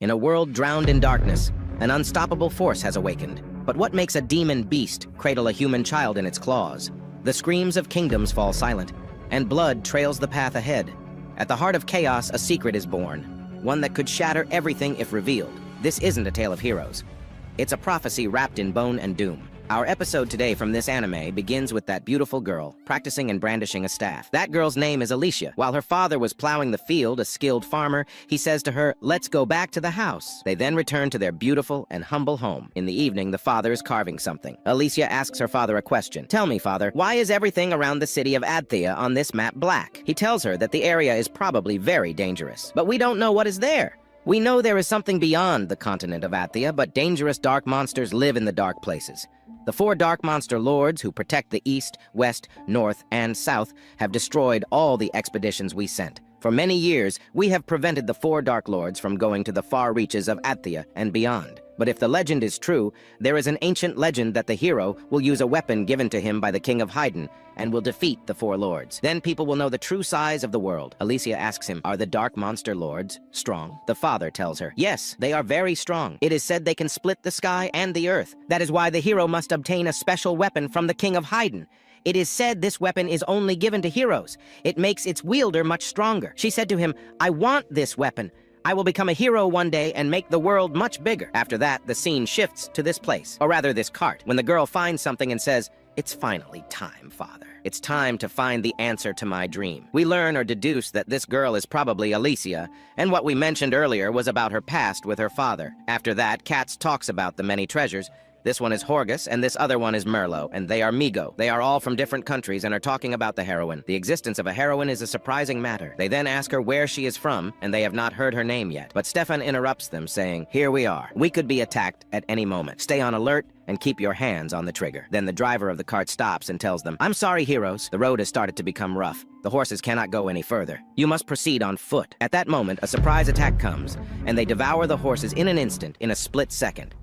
In a world drowned in darkness, an unstoppable force has awakened. But what makes a demon beast cradle a human child in its claws? The screams of kingdoms fall silent, and blood trails the path ahead. At the heart of chaos, a secret is born, one that could shatter everything if revealed. This isn't a tale of heroes. It's a prophecy wrapped in bone and doom. Our episode today from this anime begins with that beautiful girl practicing and brandishing a staff. That girl's name is Alicia. While her father was plowing the field, a skilled farmer, he says to her, "Let's go back to the house." They then return to their beautiful and humble home. In the evening, the father is carving something. Alicia asks her father a question. "Tell me, father, why is everything around the city of Adthea on this map black?" He tells her that the area is probably very dangerous. "But we don't know what is there. We know there is something beyond the continent of Adthea, but dangerous dark monsters live in the dark places. The 4 dark monster lords who protect the east, west, north, and south have destroyed all the expeditions we sent. For many years, we have prevented the 4 dark lords from going to the far reaches of Adthea and beyond. But if the legend is true, there is an ancient legend that the hero will use a weapon given to him by the king of Haydn and will defeat the 4 lords. Then people will know the true size of the world." Alicia asks him, "Are the dark monster lords strong?" The father tells her, "Yes, they are very strong. It is said they can split the sky and the earth. That is why the hero must obtain a special weapon from the king of Haydn. It is said this weapon is only given to heroes. It makes its wielder much stronger." She said to him, "I want this weapon. I will become a hero one day and make the world much bigger." After that, the scene shifts to this place, or rather this cart, when the girl finds something and says, "It's finally time, father. It's time to find the answer to my dream." We learn or deduce that this girl is probably Alicia, and what we mentioned earlier was about her past with her father. After that, Katz talks about the many treasures. This one is Horgus, and this other one is Merlot, and they are Migo. They are all from different countries and are talking about the heroine. The existence of a heroine is a surprising matter. They then ask her where she is from, and they have not heard her name yet. But Stefan interrupts them, saying, "Here we are. We could be attacked at any moment. Stay on alert and keep your hands on the trigger." Then the driver of the cart stops and tells them, "I'm sorry, heroes. The road has started to become rough. The horses cannot go any further. You must proceed on foot." At that moment, a surprise attack comes, and they devour the horses in an instant, in a split second.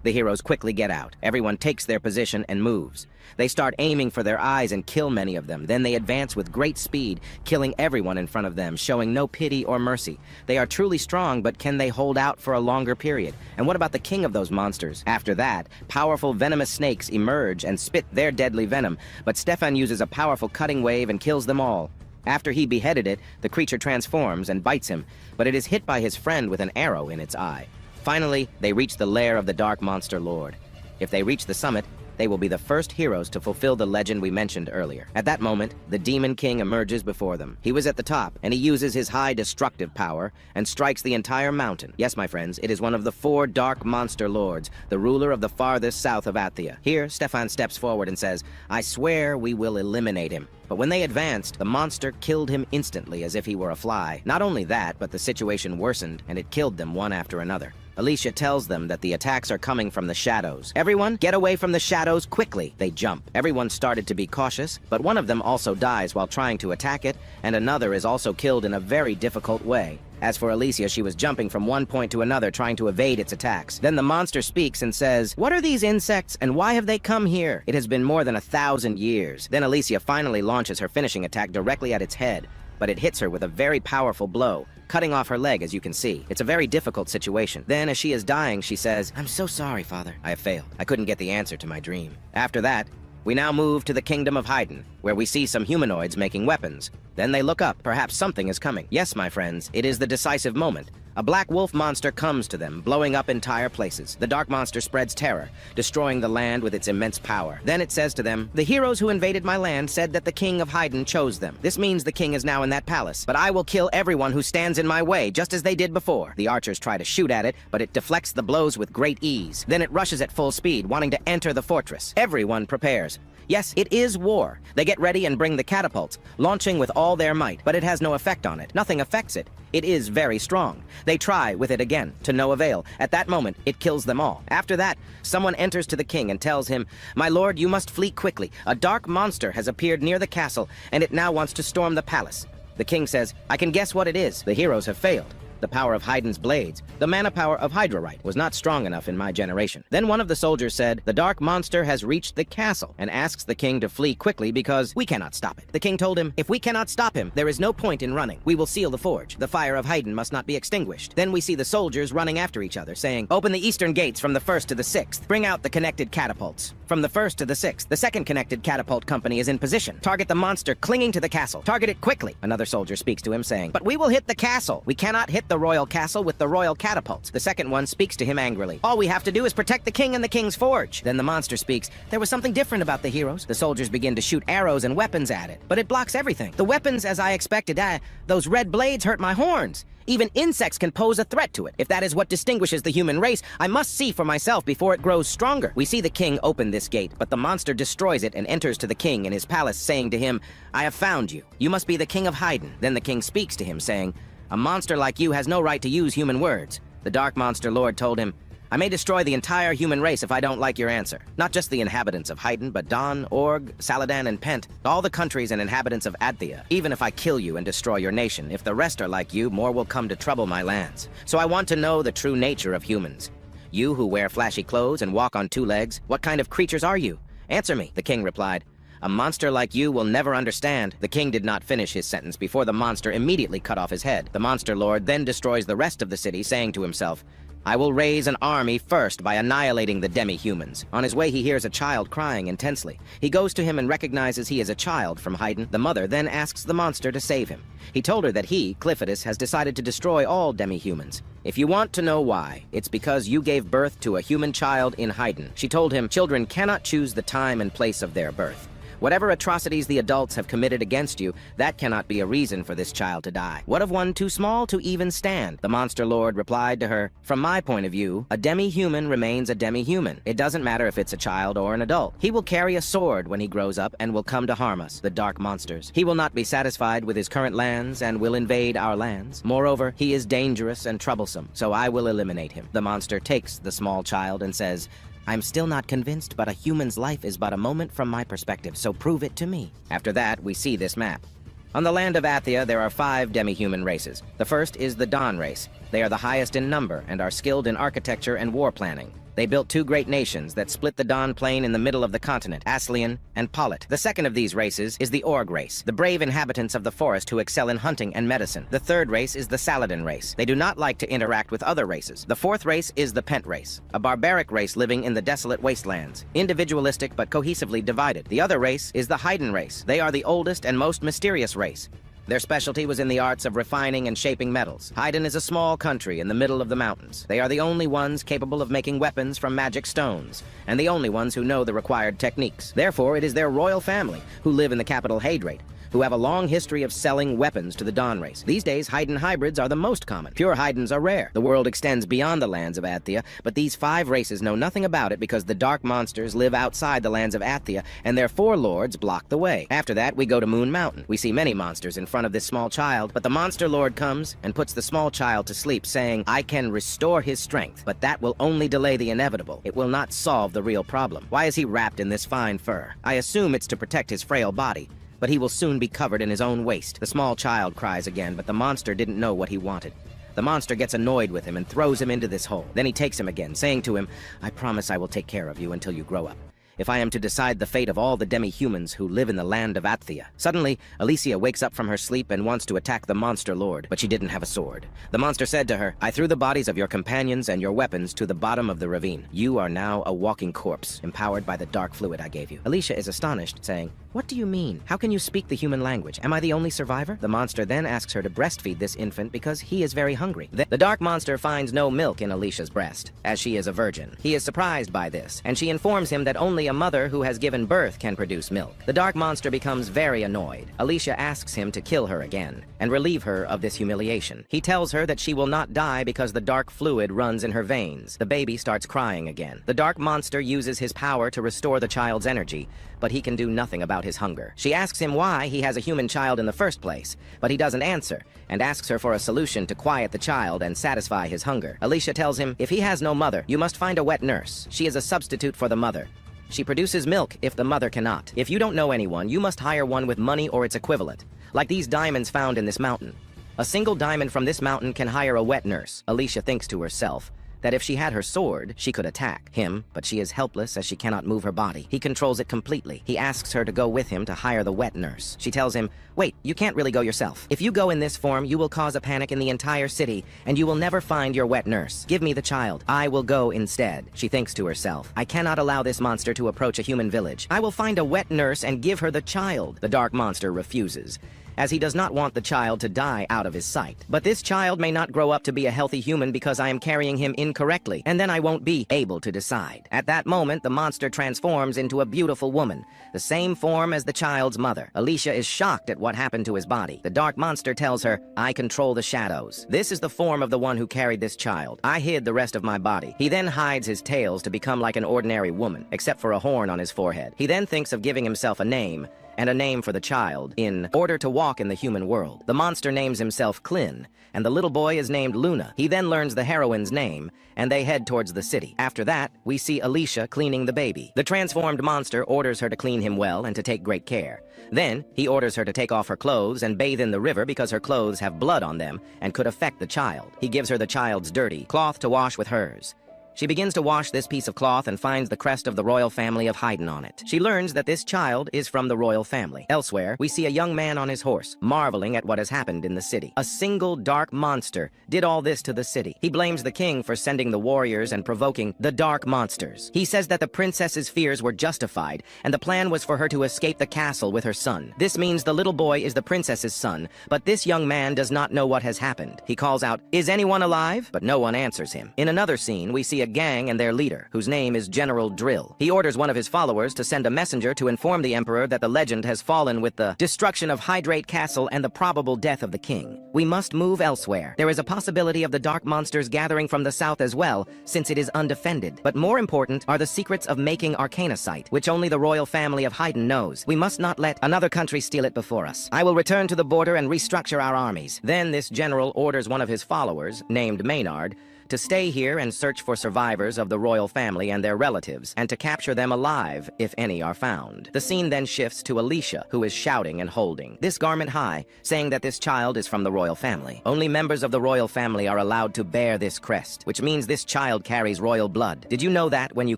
The heroes quickly get out. Everyone takes their position and moves. They start aiming for their eyes and kill many of them. Then they advance with great speed, killing everyone in front of them, showing no pity or mercy. They are truly strong, but can they hold out for a longer period? And what about the king of those monsters? After that, powerful venomous snakes emerge and spit their deadly venom, but Stefan uses a powerful cutting wave and kills them all. After he beheaded it, the creature transforms and bites him, but it is hit by his friend with an arrow in its eye. Finally, they reach the lair of the Dark Monster Lord. If they reach the summit, they will be the first heroes to fulfill the legend we mentioned earlier. At that moment, the Demon King emerges before them. He was at the top, and he uses his high destructive power and strikes the entire mountain. Yes, my friends, it is one of the 4 Dark Monster Lords, the ruler of the farthest south of Adthea. Here, Stefan steps forward and says, "I swear we will eliminate him." But when they advanced, the monster killed him instantly as if he were a fly. Not only that, but the situation worsened, and it killed them one after another. Alicia tells them that the attacks are coming from the shadows. "Everyone, get away from the shadows quickly!" They jump. Everyone started to be cautious, but one of them also dies while trying to attack it, and another is also killed in a very difficult way. As for Alicia, she was jumping from one point to another trying to evade its attacks. Then the monster speaks and says, "What are these insects, and why have they come here? It has been more than 1,000 years." Then Alicia finally launches her finishing attack directly at its head, but it hits her with a very powerful blow, cutting off her leg, as you can see. It's a very difficult situation. Then, as she is dying, she says, "I'm so sorry, father. I have failed. I couldn't get the answer to my dream." After that, we now move to the kingdom of Haydn, where we see some humanoids making weapons. Then they look up. Perhaps something is coming. Yes, my friends, it is the decisive moment. A black wolf monster comes to them, blowing up entire places. The dark monster spreads terror, destroying the land with its immense power. Then it says to them, "The heroes who invaded my land said that the king of Haydn chose them. This means the king is now in that palace. But I will kill everyone who stands in my way, just as they did before." The archers try to shoot at it, but it deflects the blows with great ease. Then it rushes at full speed, wanting to enter the fortress. Everyone prepares. Yes, it is war. They get ready and bring the catapults, launching with all their might, but it has no effect on it. Nothing affects it. It is very strong. They try with it again, to no avail. At that moment, it kills them all. After that, someone enters to the king and tells him, "My lord, you must flee quickly. A dark monster has appeared near the castle, and it now wants to storm the palace." The king says, "I can guess what it is. The heroes have failed." the power of Haydn's blades. The mana power of Hydrorite was not strong enough in my generation. Then one of the soldiers said, "The dark monster has reached the castle," and asks the king to flee quickly because we cannot stop it. The king told him, "If we cannot stop him, there is no point in running. We will seal the forge. The fire of Haydn must not be extinguished." Then we see the soldiers running after each other, saying, "Open the eastern gates from the 1st to the 6th. Bring out the connected catapults. From the 1st to the 6th, the second connected catapult company is in position. Target the monster clinging to the castle. Target it quickly." Another soldier speaks to him, saying, "But we will hit the castle. We cannot hit the royal castle with the royal catapults." The second one speaks to him angrily. "All we have to do is protect the king and the king's forge." Then the monster speaks, "There was something different about the heroes." The soldiers begin to shoot arrows and weapons at it, but it blocks everything. The weapons, as I expected, those red blades hurt my horns. Even insects can pose a threat to it. If that is what distinguishes the human race, I must see for myself before it grows stronger. We see the king open this gate, but the monster destroys it and enters to the king in his palace, saying to him, "I have found you. You must be the king of Haydn." Then the king speaks to him, saying, "A monster like you has no right to use human words." The dark monster lord told him, "I may destroy the entire human race if I don't like your answer. Not just the inhabitants of Haydn, but Don, Org, Saladan, and Pent, all the countries and inhabitants of Adthea. Even if I kill you and destroy your nation, if the rest are like you, more will come to trouble my lands. So I want to know the true nature of humans. You who wear flashy clothes and walk on 2 legs, what kind of creatures are you? Answer me." The king replied, "A monster like you will never understand." The king did not finish his sentence before the monster immediately cut off his head. The monster lord then destroys the rest of the city, saying to himself, "I will raise an army first by annihilating the demi-humans." On his way, he hears a child crying intensely. He goes to him and recognizes he is a child from Haydn. The mother then asks the monster to save him. He told her that he, Cliffidus, has decided to destroy all demi-humans. "If you want to know why, it's because you gave birth to a human child in Haydn." She told him, "Children cannot choose the time and place of their birth. Whatever atrocities the adults have committed against you, that cannot be a reason for this child to die. What of one too small to even stand?" The monster lord replied to her, "From my point of view, a demi-human remains a demi-human. It doesn't matter if it's a child or an adult. He will carry a sword when he grows up and will come to harm us, the dark monsters. He will not be satisfied with his current lands and will invade our lands. Moreover, he is dangerous and troublesome, so I will eliminate him." The monster takes the small child and says, "I'm still not convinced, but a human's life is but a moment from my perspective, so prove it to me." After that, we see this map. On the land of Adthea, there are 5 demi-human races. The first is the Don race. They are the highest in number and are skilled in architecture and war planning. They built 2 great nations that split the Don plain in the middle of the continent, Aslian and Polit. The second of these races is the Org race, the brave inhabitants of the forest who excel in hunting and medicine. The third race is the Saladan race. They do not like to interact with other races. The fourth race is the Pent race, a barbaric race living in the desolate wastelands, individualistic but cohesively divided. The other race is the Haydn race. They are the oldest and most mysterious race. Their specialty was in the arts of refining and shaping metals. Haydn is a small country in the middle of the mountains. They are the only ones capable of making weapons from magic stones, and the only ones who know the required techniques. Therefore, it is their royal family, who live in the capital Hydrate, who have a long history of selling weapons to the Don race. These days, Haydn hybrids are the most common. Pure Haydns are rare. The world extends beyond the lands of Adthea, but these 5 races know nothing about it because the dark monsters live outside the lands of Adthea, and their 4 lords block the way. After that, we go to Moon Mountain. We see many monsters in front of this small child, but the monster lord comes and puts the small child to sleep, saying, "I can restore his strength, but that will only delay the inevitable. It will not solve the real problem. Why is he wrapped in this fine fur? I assume it's to protect his frail body, but he will soon be covered in his own waste." The small child cries again, but the monster didn't know what he wanted. The monster gets annoyed with him and throws him into this hole. Then he takes him again, saying to him, "I promise I will take care of you until you grow up. If I am to decide the fate of all the demi-humans who live in the land of Adthea." Suddenly, Alicia wakes up from her sleep and wants to attack the monster lord, but she didn't have a sword. The monster said to her, "I threw the bodies of your companions and your weapons to the bottom of the ravine. You are now a walking corpse, empowered by the dark fluid I gave you." Alicia is astonished, saying, "What do you mean? How can you speak the human language? Am I the only survivor?" The monster then asks her to breastfeed this infant because he is very hungry. The dark monster finds no milk in Alicia's breast, as she is a virgin. He is surprised by this, and she informs him that only a mother who has given birth can produce milk. The dark monster becomes very annoyed. Alicia asks him to kill her again and relieve her of this humiliation. He tells her that she will not die because the dark fluid runs in her veins. The baby starts crying again. The dark monster uses his power to restore the child's energy, but he can do nothing about his hunger. She asks him why he has a human child in the first place, but he doesn't answer, and asks her for a solution to quiet the child and satisfy his hunger. Alicia tells him, if he has no mother, you must find a wet nurse. She is a substitute for the mother. She produces milk if the mother cannot. If you don't know anyone, you must hire one with money or its equivalent, like these diamonds found in this mountain. A single diamond from this mountain can hire a wet nurse. Alicia thinks to herself that if she had her sword, she could attack him, but she is helpless as she cannot move her body. He controls it completely. He asks her to go with him to hire the wet nurse. She tells him, "Wait, you can't really go yourself. If you go in this form, you will cause a panic in the entire city, and you will never find your wet nurse. Give me the child. I will go instead." She thinks to herself, "I cannot allow this monster to approach a human village. I will find a wet nurse and give her the child." The dark monster refuses, as he does not want the child to die out of his sight. "But this child may not grow up to be a healthy human because I am carrying him incorrectly, and then I won't be able to decide." At that moment, the monster transforms into a beautiful woman, the same form as the child's mother. Alicia is shocked at what happened to his body. The dark monster tells her, "I control the shadows. This is the form of the one who carried this child. I hid the rest of my body." He then hides his tails to become like an ordinary woman, except for a horn on his forehead. He then thinks of giving himself a name, and a name for the child, in order to walk in the human world. The monster names himself Klin, and the little boy is named Luna. He then learns the heroine's name, and they head towards the city. After that, we see Alicia cleaning the baby. The transformed monster orders her to clean him well and to take great care. Then, he orders her to take off her clothes and bathe in the river because her clothes have blood on them and could affect the child. He gives her the child's dirty cloth to wash with hers. She begins to wash this piece of cloth and finds the crest of the royal family of Haydn on it. She learns that this child is from the royal family. Elsewhere, we see a young man on his horse, marveling at what has happened in the city. A single dark monster did all this to the city. He blames the king for sending the warriors and provoking the dark monsters. He says that the princess's fears were justified, and the plan was for her to escape the castle with her son. This means the little boy is the princess's son, but this young man does not know what has happened. He calls out, "Is anyone alive?" But no one answers him. In another scene, we see a gang and their leader, whose name is General Drill. He orders one of his followers to send a messenger to inform the emperor that the legend has fallen with the destruction of Hydrate Castle and the probable death of the king. We must move elsewhere. There is a possibility of the dark monsters gathering from the south as well, since it is undefended. But more important are the secrets of making arcanocite, which only the royal family of Haydn knows. We must not let another country steal it before us. I will return to the border and restructure our armies. Then this general orders one of his followers, named Maynard, to stay here and search for survivors of the royal family and their relatives, and to capture them alive, if any are found. The scene then shifts to Alicia, who is shouting and holding this garment high, saying that this child is from the royal family. Only members of the royal family are allowed to bear this crest, which means this child carries royal blood. Did you know that when you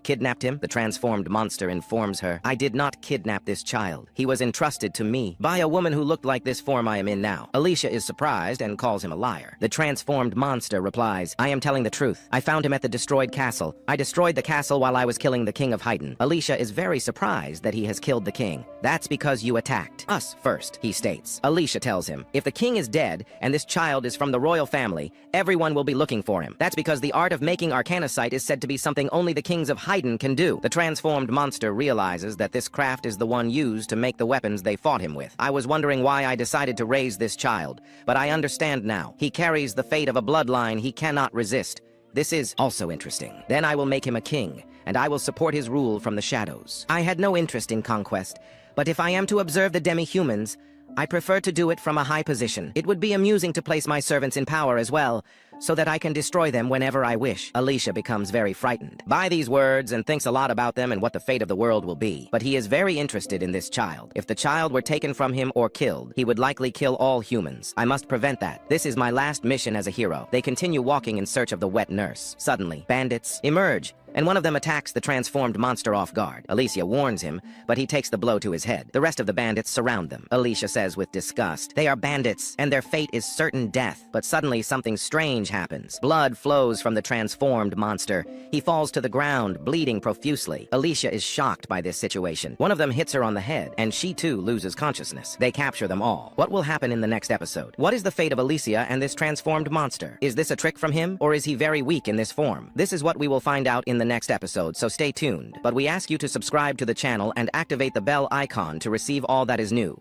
kidnapped him? The transformed monster informs her, "I did not kidnap this child. He was entrusted to me by a woman who looked like this form I am in now." Alicia is surprised and calls him a liar. The transformed monster replies, "I am telling the truth. I found him at the destroyed castle. I destroyed the castle while I was killing the king of Haydn." Alicia is very surprised that he has killed the king. "That's because you attacked us first," he states. Alicia tells him, "If the king is dead and this child is from the royal family, everyone will be looking for him. That's because the art of making arcanocite is said to be something only the kings of Haydn can do." The transformed monster realizes that this craft is the one used to make the weapons they fought him with. "I was wondering why I decided to raise this child, but I understand now. He carries the fate of a bloodline he cannot resist. This is also interesting. Then I will make him a king, and I will support his rule from the shadows. I had no interest in conquest, but if I am to observe the demi-humans, I prefer to do it from a high position. It would be amusing to place my servants in power as well, so that I can destroy them whenever I wish." Alicia becomes very frightened by these words and thinks a lot about them and what the fate of the world will be. But he is very interested in this child. If the child were taken from him or killed, he would likely kill all humans. I must prevent that. This is my last mission as a hero. They continue walking in search of the wet nurse. Suddenly, bandits emerge, and one of them attacks the transformed monster off guard. Alicia warns him, but he takes the blow to his head. The rest of the bandits surround them. Alicia says with disgust, "They are bandits, and their fate is certain death." But suddenly something strange happens. Blood flows from the transformed monster. He falls to the ground, bleeding profusely. Alicia is shocked by this situation. One of them hits her on the head, and she too loses consciousness. They capture them all. What will happen in the next episode? What is the fate of Alicia and this transformed monster? Is this a trick from him, or is he very weak in this form? This is what we will find out in the next episode, so stay tuned. But we ask you to subscribe to the channel and activate the bell icon to receive all that is new.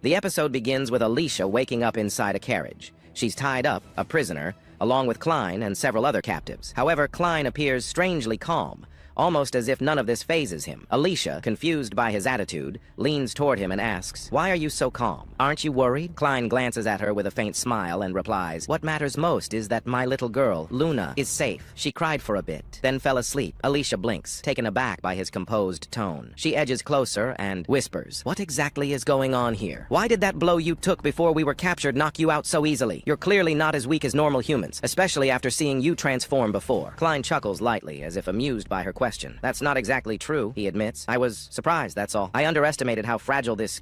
The episode begins with Alicia waking up inside a carriage. She's tied up, a prisoner, along with Klein and several other captives. However, Klein appears strangely calm, almost as if none of this phases him. Alicia, confused by his attitude, leans toward him and asks, "Why are you so calm? Aren't you worried?" Klein glances at her with a faint smile and replies, "What matters most is that my little girl, Luna, is safe. She cried for a bit, then fell asleep." Alicia blinks, taken aback by his composed tone. She edges closer and whispers, "What exactly is going on here? Why did that blow you took before we were captured knock you out so easily? You're clearly not as weak as normal humans, especially after seeing you transform before." Klein chuckles lightly, as if amused by her question. "That's not exactly true," he admits. "I was surprised, that's all. I underestimated how fragile this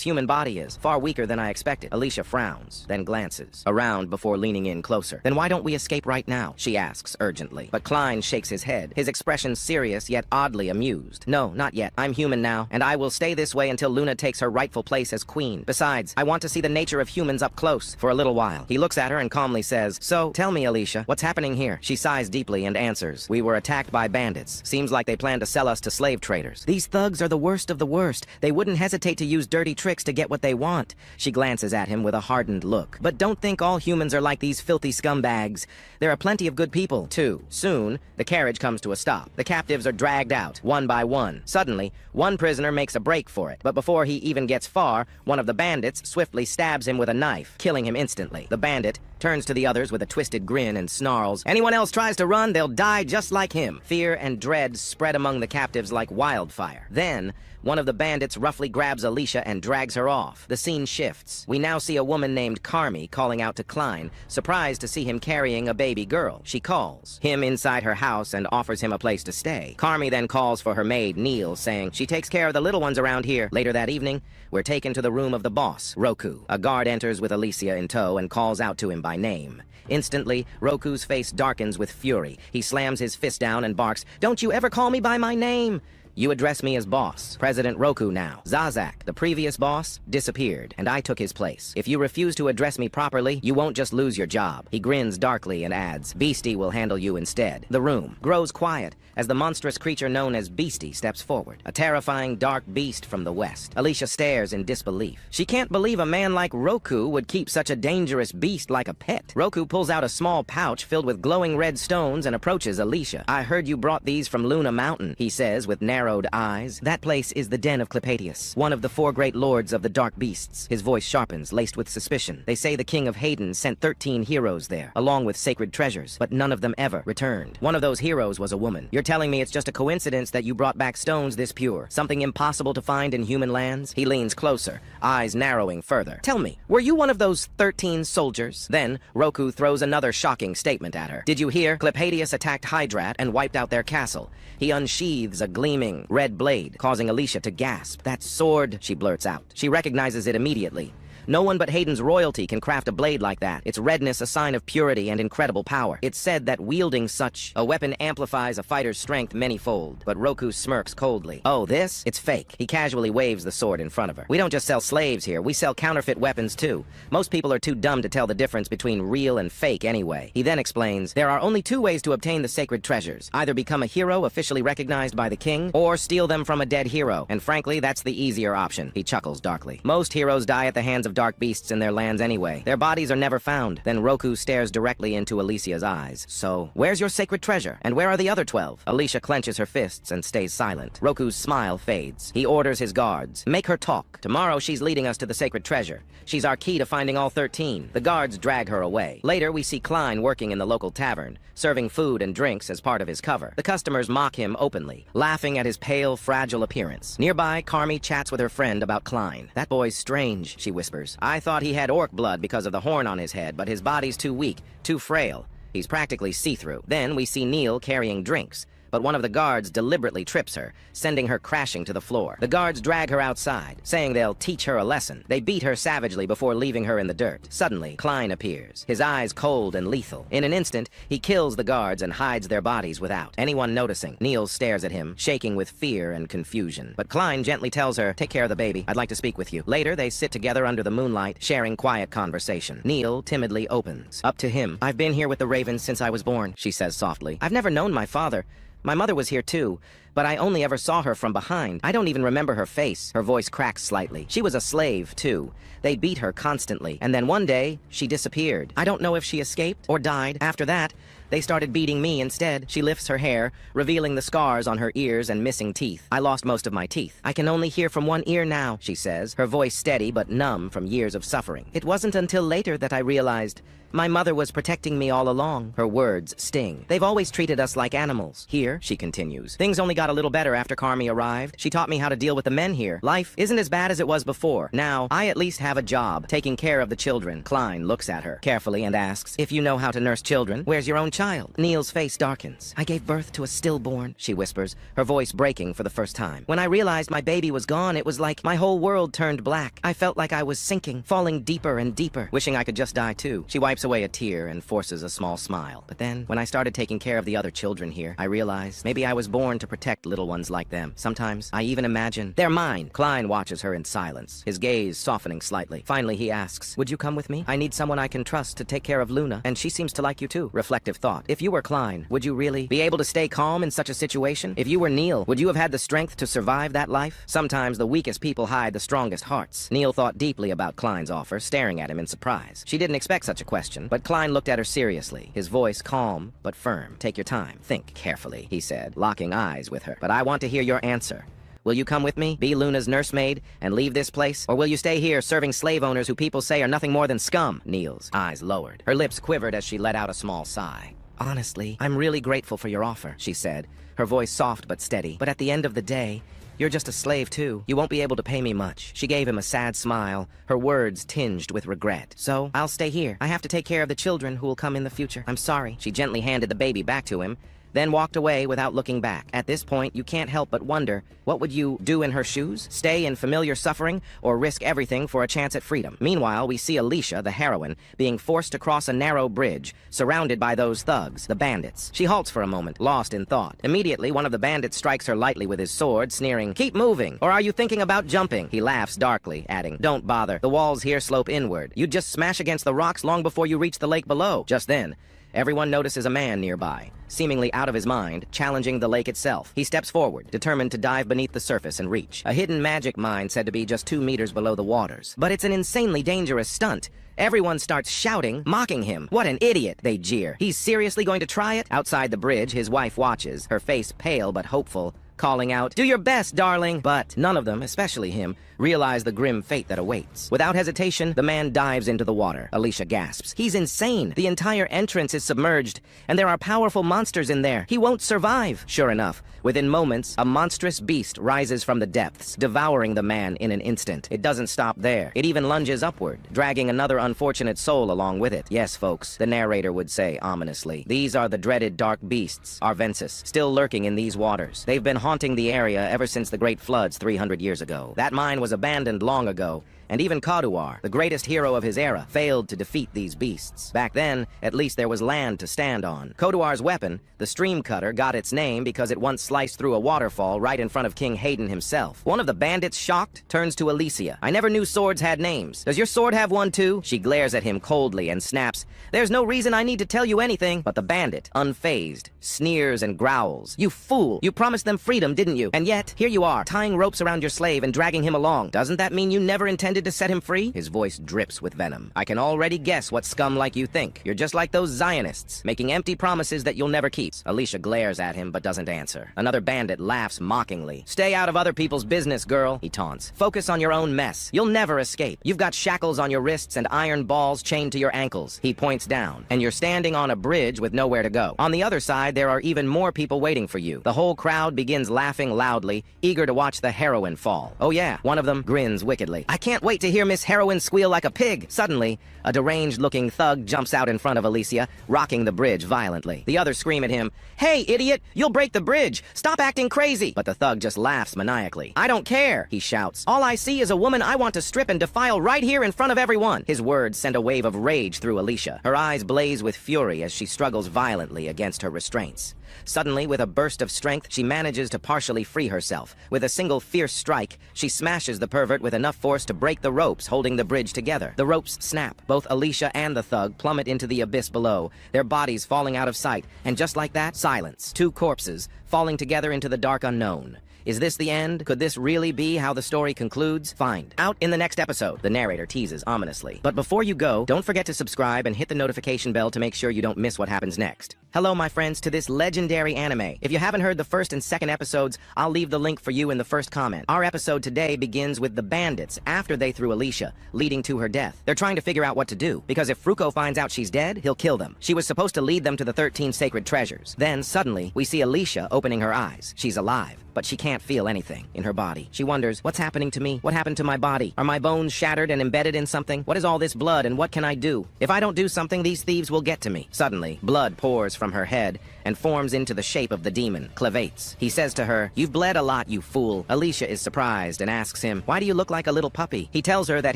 human body is. Far weaker than I expected." Alicia frowns, then glances around before leaning in closer. "Then why don't we escape right now?" she asks urgently. But Klein shakes his head, his expression serious yet oddly amused. "No, not yet. I'm human now, and I will stay this way until Luna takes her rightful place as queen. Besides, I want to see the nature of humans up close for a little while." He looks at her and calmly says, "So, tell me, Alicia, what's happening here?" She sighs deeply and answers, "We were attacked by bandits. Seems like they plan to sell us to slave traders. These thugs are the worst of the worst. They wouldn't hesitate to use dirty tricks to get what they want." She glances at him with a hardened look. "But don't think all humans are like these filthy scumbags. There are plenty of good people, too." Soon, the carriage comes to a stop. The captives are dragged out, one by one. Suddenly, one prisoner makes a break for it, but before he even gets far, one of the bandits swiftly stabs him with a knife, killing him instantly. The bandit turns to the others with a twisted grin and snarls, "Anyone else tries to run, they'll die just like him." Fear and dread spread among the captives like wildfire. Then, one of the bandits roughly grabs Alicia and drags her off. The scene shifts. We now see a woman named Carmi calling out to Klein, surprised to see him carrying a baby girl. She calls him inside her house and offers him a place to stay. Carmi then calls for her maid, Neil, saying she takes care of the little ones around here. Later that evening, we're taken to the room of the boss, Roku. A guard enters with Alicia in tow and calls out to him by name. Instantly, Roku's face darkens with fury. He slams his fist down and barks, "Don't you ever call me by my name! You address me as boss. President Roku now. Zazak, the previous boss, disappeared, and I took his place. If you refuse to address me properly, you won't just lose your job." He grins darkly and adds, "Beastie will handle you instead." The room grows quiet as the monstrous creature known as Beastie steps forward, a terrifying dark beast from the west. Alicia stares in disbelief. She can't believe a man like Roku would keep such a dangerous beast like a pet. Roku pulls out a small pouch filled with glowing red stones and approaches Alicia. "I heard you brought these from Luna Mountain," he says with narrowed eyes. "That place is the den of Clepatius, one of the 4 great lords of the dark beasts." His voice sharpens, laced with suspicion. "They say the king of Hayden sent 13 heroes there, along with sacred treasures, but none of them ever returned. One of those heroes was a woman. You're telling me it's just a coincidence that you brought back stones this pure? Something impossible to find in human lands?" He leans closer, eyes narrowing further. "Tell me, were you one of those 13 soldiers?" Then, Roku throws another shocking statement at her. "Did you hear? Clepatius attacked Hydrat and wiped out their castle. He unsheathes a gleaming red blade, causing Alicia to gasp. "That sword," she blurts out. She recognizes it immediately. No one but Hayden's royalty can craft a blade like that. Its redness a sign of purity and incredible power. It's said that wielding such a weapon amplifies a fighter's strength many-fold. But Roku smirks coldly. "Oh, this? It's fake." He casually waves the sword in front of her. "We don't just sell slaves here. We sell counterfeit weapons, too. Most people are too dumb to tell the difference between real and fake anyway." He then explains, "There are only 2 ways to obtain the sacred treasures. Either become a hero officially recognized by the king, or steal them from a dead hero. And frankly, that's the easier option." He chuckles darkly. "Most heroes die at the hands of dark beasts in their lands anyway. Their bodies are never found." Then Roku stares directly into Alicia's eyes. "So, where's your sacred treasure? And where are the other 12? Alicia clenches her fists and stays silent. Roku's smile fades. He orders his guards, "Make her talk. Tomorrow she's leading us to the sacred treasure. She's our key to finding all 13. The guards drag her away. Later, we see Klein working in the local tavern, serving food and drinks as part of his cover. The customers mock him openly, laughing at his pale, fragile appearance. Nearby, Carmi chats with her friend about Klein. "That boy's strange," she whispers. "I thought he had orc blood because of the horn on his head, but his body's too weak, too frail. He's practically see-through." Then we see Neil carrying drinks, but one of the guards deliberately trips her, sending her crashing to the floor. The guards drag her outside, saying they'll teach her a lesson. They beat her savagely before leaving her in the dirt. Suddenly, Klein appears, his eyes cold and lethal. In an instant, he kills the guards and hides their bodies without anyone noticing. Neil stares at him, shaking with fear and confusion. But Klein gently tells her, "Take care of the baby. I'd like to speak with you." Later, they sit together under the moonlight, sharing quiet conversation. Neil timidly opens up to him. "I've been here with the Ravens since I was born," she says softly. "I've never known my father. My mother was here too, but I only ever saw her from behind. I don't even remember her face." Her voice cracks slightly. "She was a slave, too. They beat her constantly, and then one day, she disappeared. I don't know if she escaped or died. After that, They started beating me instead. She lifts her hair, revealing the scars on her ears and missing teeth. I lost most of my teeth. I can only hear from one ear now, she says, her voice steady but numb from years of suffering. It wasn't until later that I realized my mother was protecting me all along. Her words sting. They've always treated us like animals. Here, she continues, things only got a little better after Carmi arrived. She taught me how to deal with the men here. Life isn't as bad as it was before. Now, I at least have a job, taking care of the children. Klein looks at her carefully and asks, if you know how to nurse children, where's your own child? Neil's face darkens. I gave birth to a stillborn, she whispers, her voice breaking for the first time. When I realized my baby was gone, it was like my whole world turned black. I felt like I was sinking, falling deeper and deeper, wishing I could just die too. She wipes away a tear and forces a small smile. But then, when I started taking care of the other children here, I realized maybe I was born to protect little ones like them. Sometimes, I even imagine, they're mine. Klein watches her in silence, his gaze softening slightly. Finally, he asks, would you come with me? I need someone I can trust to take care of Luna, and she seems to like you too. Reflective thought. If you were Klein, would you really be able to stay calm in such a situation? If you were Neil, would you have had the strength to survive that life? Sometimes the weakest people hide the strongest hearts. Neil thought deeply about Klein's offer, staring at him in surprise. She didn't expect such a question, but Klein looked at her seriously, his voice calm but firm. Take your time. Think carefully, he said, locking eyes with her. But I want to hear your answer. Will you come with me, be Luna's nursemaid, and leave this place? Or will you stay here serving slave owners who people say are nothing more than scum? Neil's eyes lowered. Her lips quivered as she let out a small sigh. Honestly, I'm really grateful for your offer, she said, her voice soft but steady. But at the end of the day, you're just a slave, too. You won't be able to pay me much. She gave him a sad smile, her words tinged with regret. So, I'll stay here. I have to take care of the children who will come in the future. I'm sorry. She gently handed the baby back to him, then walked away without looking back. At this point, you can't help but wonder, what would you do in her shoes? Stay in familiar suffering, or risk everything for a chance at freedom? Meanwhile, we see Alicia, the heroine, being forced to cross a narrow bridge, surrounded by those thugs, the bandits. She halts for a moment, lost in thought. Immediately, one of the bandits strikes her lightly with his sword, sneering, keep moving, or are you thinking about jumping? He laughs darkly, adding, don't bother. The walls here slope inward. You'd just smash against the rocks long before you reach the lake below. Just then, everyone notices a man nearby, seemingly out of his mind, challenging the lake itself. He steps forward, determined to dive beneath the surface and reach. A hidden magic mine said to be just 2 meters below the waters. But it's an insanely dangerous stunt. Everyone starts shouting, mocking him. What an idiot, they jeer. He's seriously going to try it? Outside the bridge, his wife watches, her face pale but hopeful, calling out, do your best, darling. But none of them, especially him, realize the grim fate that awaits. Without hesitation, the man dives into the water. Alicia gasps. He's insane. The entire entrance is submerged, and there are powerful monsters in there. He won't survive. Sure enough, within moments, a monstrous beast rises from the depths, devouring the man in an instant. It doesn't stop there. It even lunges upward, dragging another unfortunate soul along with it. Yes, folks, the narrator would say ominously. These are the dreaded dark beasts, Arvensis, still lurking in these waters. They've been haunting the area ever since the great floods 300 years ago. That mine was abandoned long ago, and even Kaduar, the greatest hero of his era, failed to defeat these beasts. Back then, at least there was land to stand on. Kaduar's weapon, the stream cutter, got its name because it once sliced through a waterfall right in front of King Hayden himself. One of the bandits, shocked, turns to Alicia. I never knew swords had names. Does your sword have one too? She glares at him coldly and snaps, there's no reason I need to tell you anything. But the bandit, unfazed, sneers and growls. You fool! You promised them freedom, didn't you? And yet, here you are, tying ropes around your slave and dragging him along. Doesn't that mean you never intended to set him free? His voice drips with venom. I can already guess what scum like you think. You're just like those Zionists, making empty promises that you'll never keep. Alicia glares at him but doesn't answer. Another bandit laughs mockingly. Stay out of other people's business, girl, he taunts. Focus on your own mess. You'll never escape. You've got shackles on your wrists and iron balls chained to your ankles. He points down. And you're standing on a bridge with nowhere to go. On the other side, there are even more people waiting for you. The whole crowd begins laughing loudly, eager to watch the heroine fall. Oh yeah, one of them grins wickedly. I can't wait to hear Miss Heroine squeal like a pig. Suddenly, a deranged-looking thug jumps out in front of Alicia, rocking the bridge violently. The others scream at him, hey, idiot, you'll break the bridge. Stop acting crazy. But the thug just laughs maniacally. I don't care, he shouts. All I see is a woman I want to strip and defile right here in front of everyone. His words send a wave of rage through Alicia. Her eyes blaze with fury as she struggles violently against her restraints. Suddenly, with a burst of strength, she manages to partially free herself. With a single fierce strike, she smashes the pervert with enough force to break the ropes holding the bridge together. The ropes snap. Both Alicia and the thug plummet into the abyss below, their bodies falling out of sight, and just like that, silence. Two corpses falling together into the dark unknown. Is this the end? Could this really be how the story concludes? Find out in the next episode, the narrator teases ominously. But before you go, don't forget to subscribe and hit the notification bell to make sure you don't miss what happens next. Hello, my friends, to this legendary anime. If you haven't heard the first and second episodes, I'll leave the link for you in the first comment. Our episode today begins with the bandits after they threw Alicia, leading to her death. They're trying to figure out what to do, because if Fruko finds out she's dead, he'll kill them. She was supposed to lead them to the 13 sacred treasures. Then, suddenly, we see Alicia opening her eyes. She's alive, but she can't feel anything in her body. She wonders, what's happening to me? What happened to my body? Are my bones shattered and embedded in something? What is all this blood, and what can I do? If I don't do something, these thieves will get to me. Suddenly, blood pours from her head and forms into the shape of the demon, Clavates. He says to her, "You've bled a lot, you fool." Alicia is surprised and asks him, "Why do you look like a little puppy?" He tells her that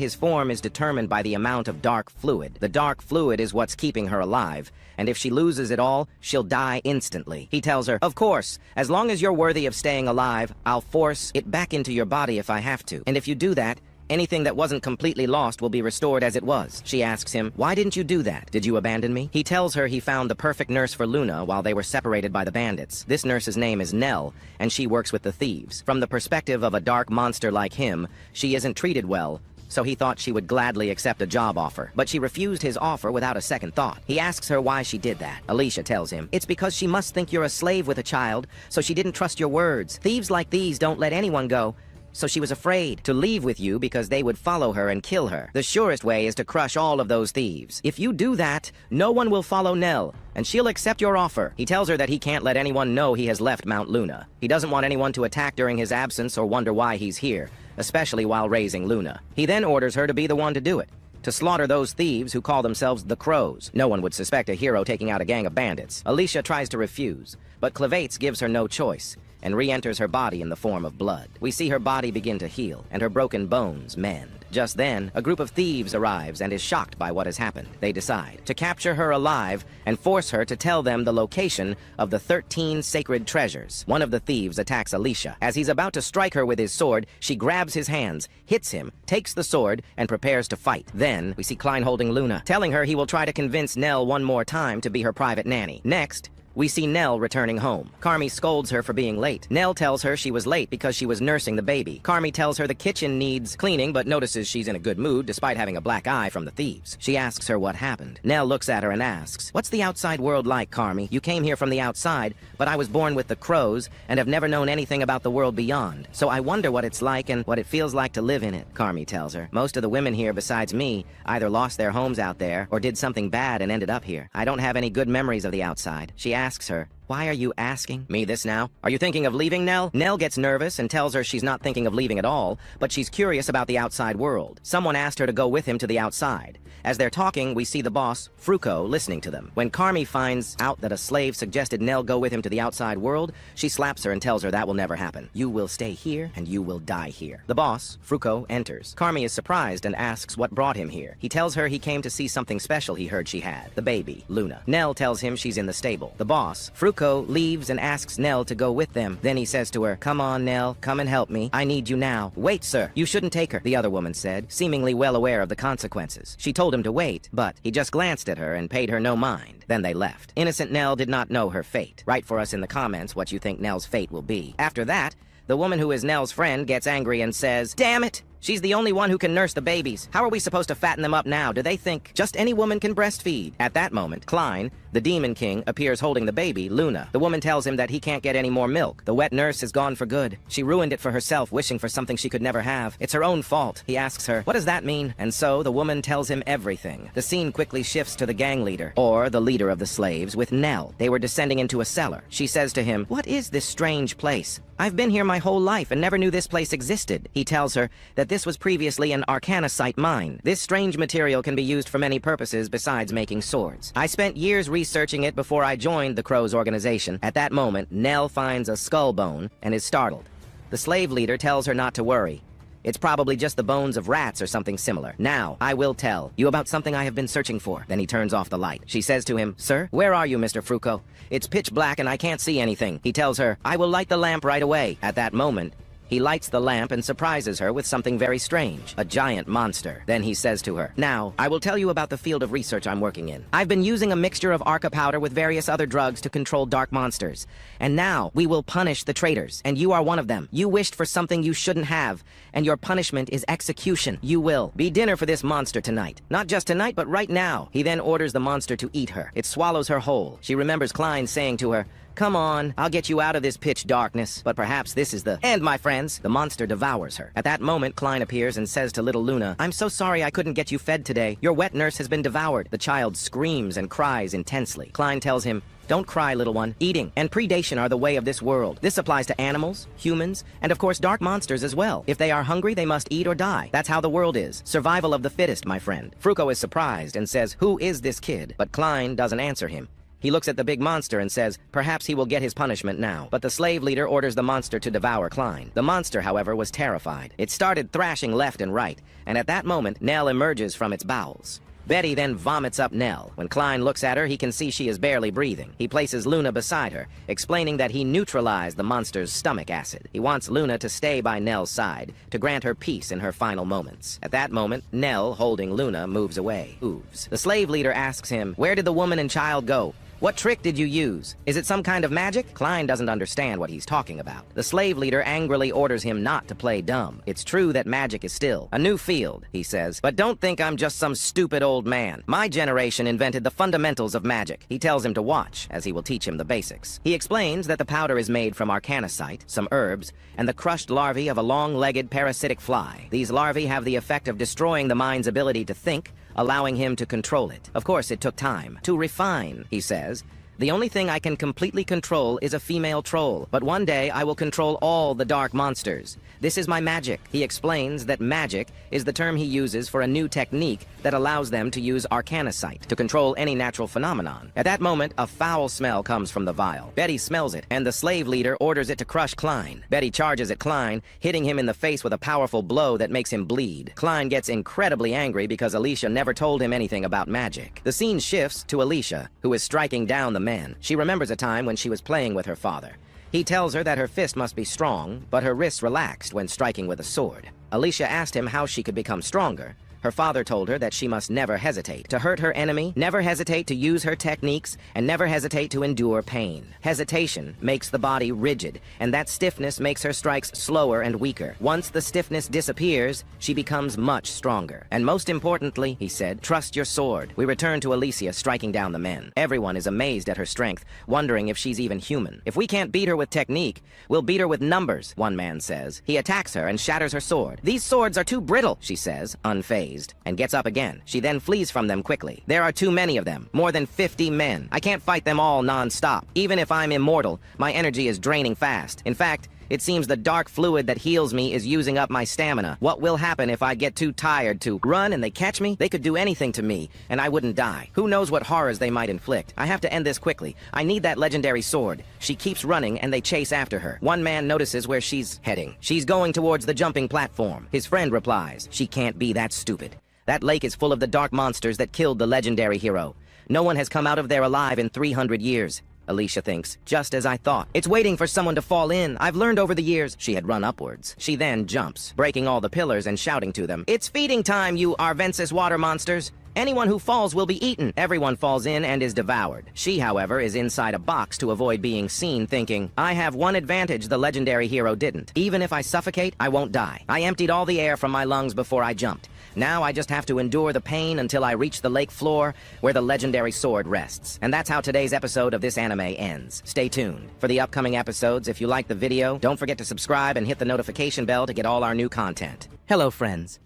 his form is determined by the amount of dark fluid. The dark fluid is what's keeping her alive, and if she loses it all, she'll die instantly. He tells her, "Of course, as long as you're worthy of staying alive, I'll force it back into your body if I have to. And if you do that, anything that wasn't completely lost will be restored as it was." She asks him, "Why didn't you do that? Did you abandon me?" He tells her he found the perfect nurse for Luna while they were separated by the bandits. This nurse's name is Nell, and she works with the thieves. From the perspective of a dark monster like him, she isn't treated well, so he thought she would gladly accept a job offer. But she refused his offer without a second thought. He asks her why she did that. Alicia tells him, "It's because she must think you're a slave with a child, so she didn't trust your words. Thieves like these don't let anyone go. So she was afraid to leave with you because they would follow her and kill her. The surest way is to crush all of those thieves. If you do that, no one will follow Nell, and she'll accept your offer." He tells her that he can't let anyone know he has left Mount Luna. He doesn't want anyone to attack during his absence or wonder why he's here, especially while raising Luna. He then orders her to be the one to do it, to slaughter those thieves who call themselves the Crows. No one would suspect a hero taking out a gang of bandits. Alicia tries to refuse, but Clavates gives her no choice and re-enters her body in the form of blood. We see her body begin to heal, and her broken bones mend. Just then, a group of thieves arrives and is shocked by what has happened. They decide to capture her alive and force her to tell them the location of the 13 sacred treasures. One of the thieves attacks Alicia. As he's about to strike her with his sword, she grabs his hands, hits him, takes the sword, and prepares to fight. Then, we see Klein holding Luna, telling her he will try to convince Nell one more time to be her private nanny. Next, we see Nell returning home. Carmi scolds her for being late. Nell tells her she was late because she was nursing the baby. Carmi tells her the kitchen needs cleaning, but notices she's in a good mood despite having a black eye from the thieves. She asks her what happened. Nell looks at her and asks, "What's the outside world like, Carmi? You came here from the outside, but I was born with the Crows and have never known anything about the world beyond. So I wonder what it's like and what it feels like to live in it," Carmi tells her. "Most of the women here besides me either lost their homes out there or did something bad and ended up here. I don't have any good memories of the outside." She asks her, "Why are you asking me this now? Are you thinking of leaving, Nell?" Nell gets nervous and tells her she's not thinking of leaving at all, but she's curious about the outside world. Someone asked her to go with him to the outside. As they're talking, we see the boss, Fruko, listening to them. When Carmi finds out that a slave suggested Nell go with him to the outside world, she slaps her and tells her that will never happen. "You will stay here, and you will die here." The boss, Fruko, enters. Carmi is surprised and asks what brought him here. He tells her he came to see something special he heard she had, the baby, Luna. Nell tells him she's in the stable. The boss, Fruko, leaves and asks Nell to go with them. Then he says to her, "Come on, Nell, come and help me. I need you now." "Wait, sir, you shouldn't take her," the other woman said, seemingly well aware of the consequences. She told him to wait, but he just glanced at her and paid her no mind. Then they left. Innocent Nell did not know her fate. Write for us in the comments what you think Nell's fate will be. After that, the woman who is Nell's friend gets angry and says, "Damn it! She's the only one who can nurse the babies. How are we supposed to fatten them up now? Do they think just any woman can breastfeed?" At that moment, Klein, the Demon King, appears holding the baby, Luna. The woman tells him that he can't get any more milk. The wet nurse is gone for good. She ruined it for herself, wishing for something she could never have. It's her own fault. He asks her, "What does that mean?" And so the woman tells him everything. The scene quickly shifts to the gang leader, or the leader of the slaves, with Nell. They were descending into a cellar. She says to him, "What is this strange place? I've been here my whole life and never knew this place existed." He tells her that this was previously an arcanocite mine. This strange material can be used for many purposes besides making swords. "I spent years researching it before I joined the Crows organization." At that moment, Nell finds a skull bone and is startled. The slave leader tells her not to worry. It's probably just the bones of rats or something similar. "Now, I will tell you about something I have been searching for." Then he turns off the light. She says to him, "Sir, where are you, Mr. Fruko? It's pitch black and I can't see anything." He tells her, "I will light the lamp right away." At that moment, He lights the lamp and surprises her with something very strange, a giant monster. Then he says to her, "Now, I will tell you about the field of research I'm working in. I've been using a mixture of arca powder with various other drugs to control dark monsters. And now, we will punish the traitors, and you are one of them. You wished for something you shouldn't have, and your punishment is execution. You will be dinner for this monster tonight. Not just tonight, but right now." He then orders the monster to eat her. It swallows her whole. She remembers Klein saying to her, "Come on, I'll get you out of this pitch darkness." But perhaps this is the end, my friends. The monster devours her. At that moment, Klein appears and says to little Luna, "I'm so sorry I couldn't get you fed today. Your wet nurse has been devoured." The child screams and cries intensely. Klein tells him, "Don't cry, little one. Eating and predation are the way of this world. This applies to animals, humans, and of course dark monsters as well. If they are hungry, they must eat or die. That's how the world is. Survival of the fittest, my friend." Fruko is surprised and says, "Who is this kid?" But Klein doesn't answer him. He looks at the big monster and says, perhaps he will get his punishment now. But the slave leader orders the monster to devour Klein. The monster, however, was terrified. It started thrashing left and right, and at that moment, Nell emerges from its bowels. Betty then vomits up Nell. When Klein looks at her, he can see she is barely breathing. He places Luna beside her, explaining that he neutralized the monster's stomach acid. He wants Luna to stay by Nell's side, to grant her peace in her final moments. At that moment, Nell, holding Luna, moves away. Ooves. The slave leader asks him, "Where did the woman and child go? What trick did you use? Is it some kind of magic?" Klein doesn't understand what he's talking about. The slave leader angrily orders him not to play dumb. "It's true that magic is still a new field," he says, "but don't think I'm just some stupid old man. My generation invented the fundamentals of magic." He tells him to watch, as he will teach him the basics. He explains that the powder is made from arcanicite, some herbs, and the crushed larvae of a long-legged parasitic fly. These larvae have the effect of destroying the mind's ability to think, allowing him to control it. Of course, it took time to refine, he says. "The only thing I can completely control is a female troll, but one day I will control all the dark monsters. This is my magic." He explains that magic is the term he uses for a new technique that allows them to use arcanicite to control any natural phenomenon. At that moment, a foul smell comes from the vial. Betty smells it, and the slave leader orders it to crush Klein. Betty charges at Klein, hitting him in the face with a powerful blow that makes him bleed. Klein gets incredibly angry because Alicia never told him anything about magic. The scene shifts to Alicia, who is striking down the men. She remembers a time when she was playing with her father. He tells her that her fist must be strong, but her wrists relaxed when striking with a sword. Alicia asked him how she could become stronger. Her father told her that she must never hesitate to hurt her enemy, never hesitate to use her techniques, and never hesitate to endure pain. Hesitation makes the body rigid, and that stiffness makes her strikes slower and weaker. Once the stiffness disappears, she becomes much stronger. And most importantly, he said, "Trust your sword." We return to Alicia striking down the men. Everyone is amazed at her strength, wondering if she's even human. "If we can't beat her with technique, we'll beat her with numbers," one man says. He attacks her and shatters her sword. "These swords are too brittle," she says, unfazed, and gets up again. She then flees from them quickly. "There are too many of them, more than 50 men. I can't fight them all non-stop. Even if I'm immortal, my energy is draining fast. In fact, it seems the dark fluid that heals me is using up my stamina. What will happen if I get too tired to run and they catch me? They could do anything to me, and I wouldn't die. Who knows what horrors they might inflict? I have to end this quickly. I need that legendary sword." She keeps running, and they chase after her. One man notices where she's heading. "She's going towards the jumping platform." His friend replies, "She can't be that stupid. That lake is full of the dark monsters that killed the legendary hero. No one has come out of there alive in 300 years. Alicia thinks, "Just as I thought. It's waiting for someone to fall in. I've learned over the years." She had run upwards. She then jumps, breaking all the pillars and shouting to them, "It's feeding time, you Arvensis water monsters. Anyone who falls will be eaten." Everyone falls in and is devoured. She, however, is inside a box to avoid being seen, thinking, "I have one advantage the legendary hero didn't. Even if I suffocate, I won't die. I emptied all the air from my lungs before I jumped. Now I just have to endure the pain until I reach the lake floor where the legendary sword rests." And that's how today's episode of this anime ends. Stay tuned for the upcoming episodes. If you like the video, don't forget to subscribe and hit the notification bell to get all our new content. Hello, friends.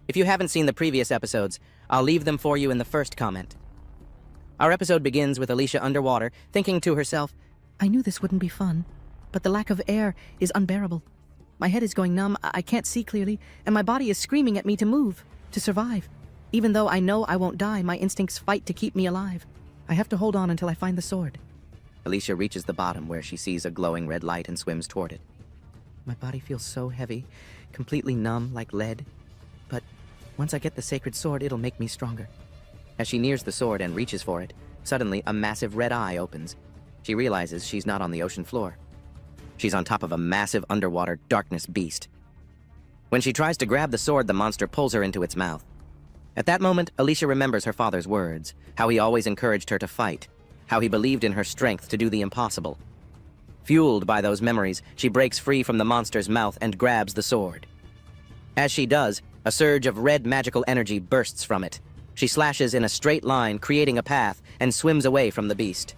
If you haven't seen the previous episodes, I'll leave them for you in the first comment. Our episode begins with Alicia underwater, thinking to herself, "I knew this wouldn't be fun, but the lack of air is unbearable. My head is going numb, I can't see clearly, and my body is screaming at me to move, to survive. Even though I know I won't die, my instincts fight to keep me alive. I have to hold on until I find the sword." Alicia reaches the bottom where she sees a glowing red light and swims toward it. My body feels so heavy, completely numb like lead. But once I get the sacred sword, it'll make me stronger. As she nears the sword and reaches for it, suddenly a massive red eye opens. She realizes she's not on the ocean floor. She's on top of a massive underwater darkness beast. When she tries to grab the sword, the monster pulls her into its mouth. At that moment, Alicia remembers her father's words, how he always encouraged her to fight, how he believed in her strength to do the impossible. Fueled by those memories, she breaks free from the monster's mouth and grabs the sword. As she does, a surge of red magical energy bursts from it. She slashes in a straight line, creating a path, and swims away from the beast.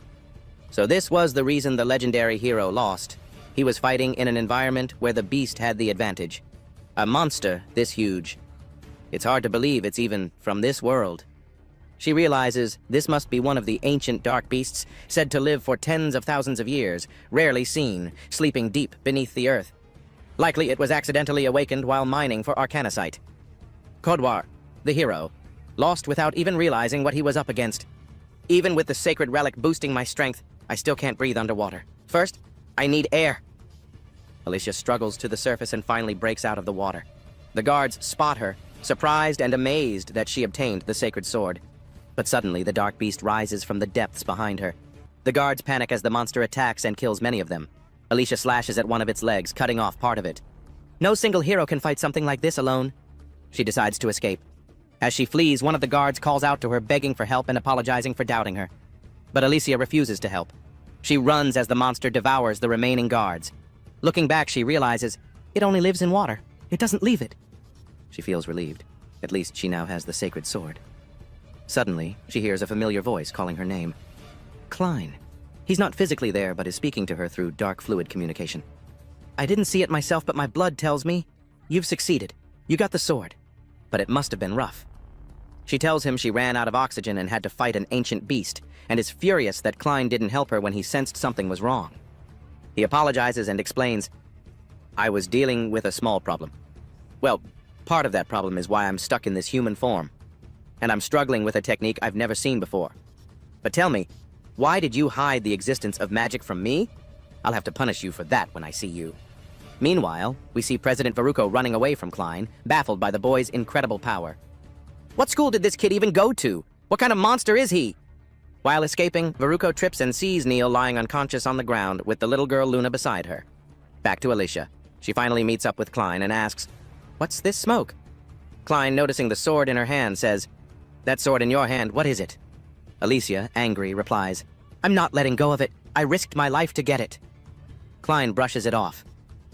So this was the reason the legendary hero lost. He was fighting in an environment where the beast had the advantage. A monster this huge. It's hard to believe it's even from this world. She realizes this must be one of the ancient dark beasts, said to live for tens of thousands of years, rarely seen, sleeping deep beneath the earth. Likely it was accidentally awakened while mining for arcanicite. Kodwar, the hero, lost without even realizing what he was up against. Even with the sacred relic boosting my strength, I still can't breathe underwater. First, I need air. Alicia struggles to the surface and finally breaks out of the water. The guards spot her, surprised and amazed that she obtained the sacred sword. But suddenly, the dark beast rises from the depths behind her. The guards panic as the monster attacks and kills many of them. Alicia slashes at one of its legs, cutting off part of it. No single hero can fight something like this alone. She decides to escape. As she flees, one of the guards calls out to her, begging for help and apologizing for doubting her. But Alicia refuses to help. She runs as the monster devours the remaining guards. Looking back, she realizes it only lives in water. It doesn't leave it. She feels relieved. At least she now has the sacred sword. Suddenly, she hears a familiar voice calling her name. Klein. He's not physically there, but is speaking to her through dark fluid communication. I didn't see it myself, but my blood tells me, you've succeeded. You got the sword. But it must have been rough. She tells him she ran out of oxygen and had to fight an ancient beast, and is furious that Klein didn't help her when he sensed something was wrong. He apologizes and explains, I was dealing with a small problem. Well, part of that problem is why I'm stuck in this human form. And I'm struggling with a technique I've never seen before. But tell me, why did you hide the existence of magic from me? I'll have to punish you for that when I see you. Meanwhile, we see President Veruco running away from Klein, baffled by the boy's incredible power. What school did this kid even go to? What kind of monster is he? While escaping, Veruco trips and sees Neil lying unconscious on the ground with the little girl Luna beside her. Back to Alicia. She finally meets up with Klein and asks, What's this smoke? Klein, noticing the sword in her hand, says, That sword in your hand, what is it? Alicia, angry, replies, I'm not letting go of it. I risked my life to get it. Klein brushes it off.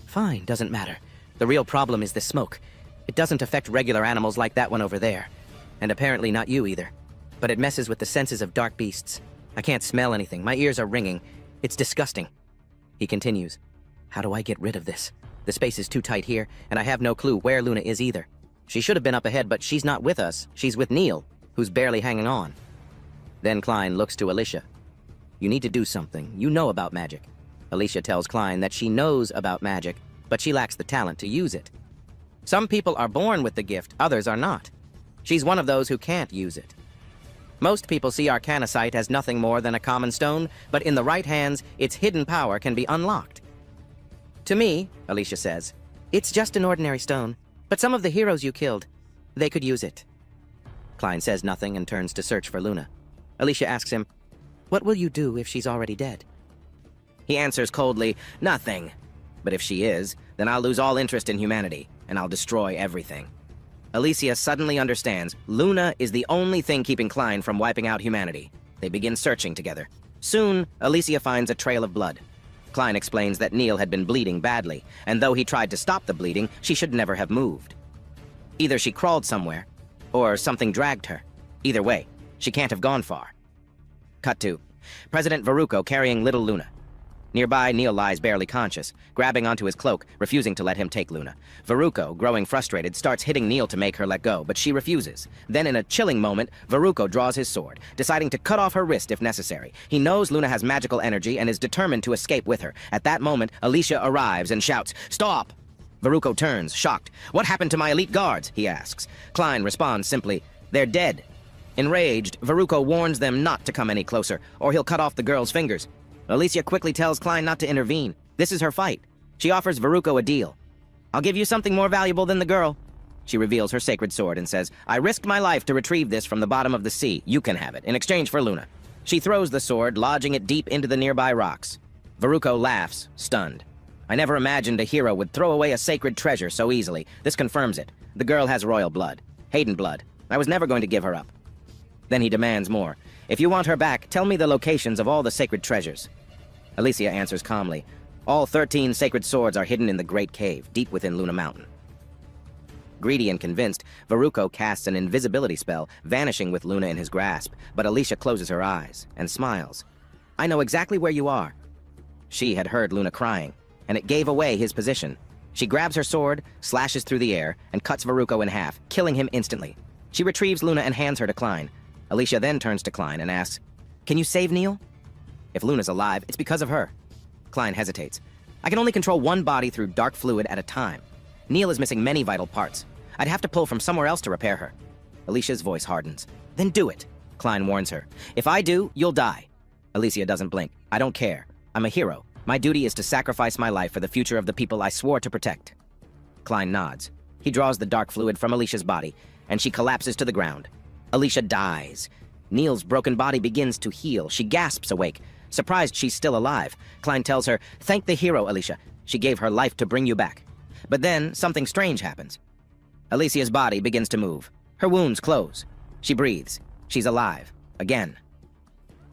Fine, doesn't matter. The real problem is the smoke. It doesn't affect regular animals like that one over there. And apparently not you either. But it messes with the senses of dark beasts. I can't smell anything. My ears are ringing. It's disgusting. He continues. How do I get rid of this? The space is too tight here, and I have no clue where Luna is either. She should have been up ahead, but she's not with us. She's with Neil, who's barely hanging on. Then Klein looks to Alicia. You need to do something. You know about magic. Alicia tells Klein that she knows about magic, but she lacks the talent to use it. Some people are born with the gift, others are not. She's one of those who can't use it. Most people see arcanicite as nothing more than a common stone, but in the right hands, its hidden power can be unlocked. To me, Alicia says, it's just an ordinary stone, but some of the heroes you killed, they could use it. Klein says nothing and turns to search for Luna. Alicia asks him, What will you do if she's already dead? He answers coldly, Nothing. But if she is, then I'll lose all interest in humanity, and I'll destroy everything. Alicia suddenly understands Luna is the only thing keeping Klein from wiping out humanity. They begin searching together. Soon, Alicia finds a trail of blood. Klein explains that Neil had been bleeding badly, and though he tried to stop the bleeding, she should never have moved. Either she crawled somewhere, or something dragged her. Either way, she can't have gone far. Cut to President Veruco carrying little Luna. Nearby, Neil lies barely conscious, grabbing onto his cloak, refusing to let him take Luna. Veruco, growing frustrated, starts hitting Neil to make her let go, but she refuses. Then, in a chilling moment, Veruco draws his sword, deciding to cut off her wrist if necessary. He knows Luna has magical energy and is determined to escape with her. At that moment, Alicia arrives and shouts, Stop! Veruco turns, shocked. What happened to my elite guards? He asks. Klein responds simply, They're dead. Enraged, Veruco warns them not to come any closer, or he'll cut off the girl's fingers. Alicia quickly tells Klein not to intervene. This is her fight. She offers Veruco a deal. I'll give you something more valuable than the girl. She reveals her sacred sword and says, I risked my life to retrieve this from the bottom of the sea. You can have it, in exchange for Luna. She throws the sword, lodging it deep into the nearby rocks. Veruco laughs, stunned. I never imagined a hero would throw away a sacred treasure so easily. This confirms it. The girl has royal blood. Hayden blood. I was never going to give her up. Then he demands more. If you want her back, tell me the locations of all the sacred treasures. Alicia answers calmly. All 13 sacred swords are hidden in the Great Cave, deep within Luna Mountain. Greedy and convinced, Veruco casts an invisibility spell, vanishing with Luna in his grasp, but Alicia closes her eyes and smiles. I know exactly where you are. She had heard Luna crying, and it gave away his position. She grabs her sword, slashes through the air, and cuts Veruco in half, killing him instantly. She retrieves Luna and hands her to Klein. Alicia then turns to Klein and asks, Can you save Neil? If Luna's alive, it's because of her. Klein hesitates. I can only control one body through dark fluid at a time. Neil is missing many vital parts. I'd have to pull from somewhere else to repair her. Alicia's voice hardens. Then do it, Klein warns her. If I do, you'll die. Alicia doesn't blink. I don't care. I'm a hero. My duty is to sacrifice my life for the future of the people I swore to protect. Klein nods. He draws the dark fluid from Alicia's body, and she collapses to the ground. Alicia dies. Neil's broken body begins to heal. She gasps awake. Surprised she's still alive, Klein tells her, Thank the hero, Alicia. She gave her life to bring you back. But then, something strange happens. Alicia's body begins to move. Her wounds close. She breathes. She's alive. Again.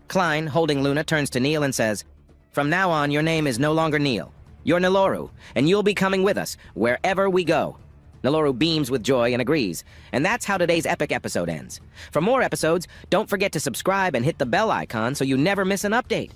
Klein, holding Luna, turns to Neil and says, From now on, your name is no longer Neil. You're Niloru, and you'll be coming with us, wherever we go. Niloru beams with joy and agrees, and that's how today's epic episode ends. For more episodes, don't forget to subscribe and hit the bell icon so you never miss an update.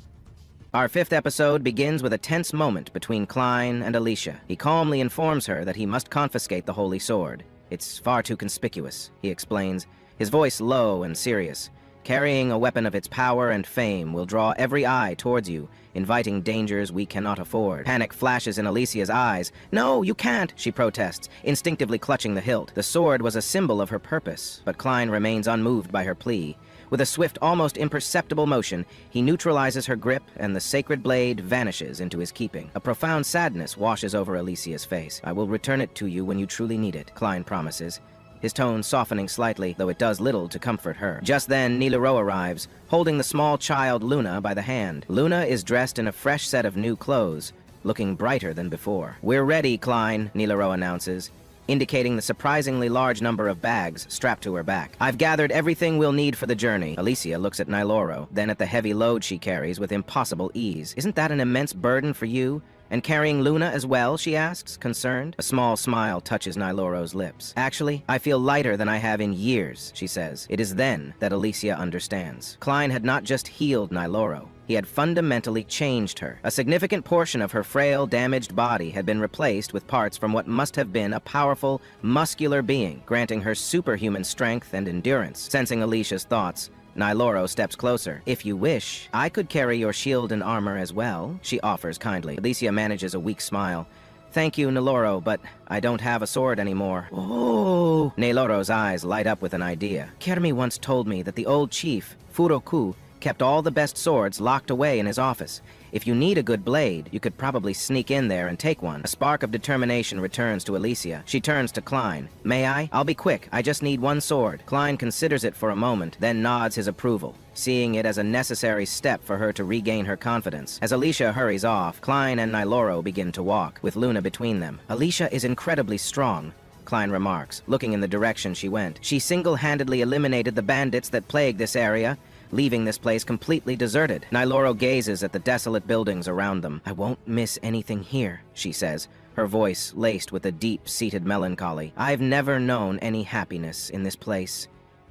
Our 5th episode begins with a tense moment between Klein and Alicia. He calmly informs her that he must confiscate the holy sword. It's far too conspicuous, he explains, his voice low and serious. Carrying a weapon of its power and fame will draw every eye towards you, inviting dangers we cannot afford. Panic flashes in Alicia's eyes. No, you can't, she protests, instinctively clutching the hilt. The sword was a symbol of her purpose, but Klein remains unmoved by her plea. With a swift, almost imperceptible motion, he neutralizes her grip, and the sacred blade vanishes into his keeping. A profound sadness washes over Alicia's face. I will return it to you when you truly need it, Klein promises, his tone softening slightly, though it does little to comfort her. Just then, Niliro arrives, holding the small child Luna by the hand. Luna is dressed in a fresh set of new clothes, looking brighter than before. We're ready, Klein, Niliro announces, indicating the surprisingly large number of bags strapped to her back. I've gathered everything we'll need for the journey. Alicia looks at Niloro, then at the heavy load she carries with impossible ease. Isn't that an immense burden for you? And carrying Luna as well, she asks, concerned. A small smile touches Niloro's lips. Actually, I feel lighter than I have in years, she says. It is then that Alicia understands. Klein had not just healed Niloro. He had fundamentally changed her. A significant portion of her frail, damaged body had been replaced with parts from what must have been a powerful, muscular being, granting her superhuman strength and endurance. Sensing Alicia's thoughts, Niloro steps closer. If you wish, I could carry your shield and armor as well, she offers kindly. Alicia manages a weak smile. Thank you, Niloro, but I don't have a sword anymore. Oh! Niloro's eyes light up with an idea. Kermi once told me that the old chief, Furoku, kept all the best swords locked away in his office. If you need a good blade, you could probably sneak in there and take one. A spark of determination returns to Alicia. She turns to Klein. May I? I'll be quick. I just need one sword. Klein considers it for a moment, then nods his approval, seeing it as a necessary step for her to regain her confidence. As Alicia hurries off, Klein and Niloro begin to walk, with Luna between them. Alicia is incredibly strong, Klein remarks, looking in the direction she went. She single-handedly eliminated the bandits that plague this area, leaving this place completely deserted. Niloro gazes at the desolate buildings around them. I won't miss anything here, she says, her voice laced with a deep-seated melancholy. I've never known any happiness in this place.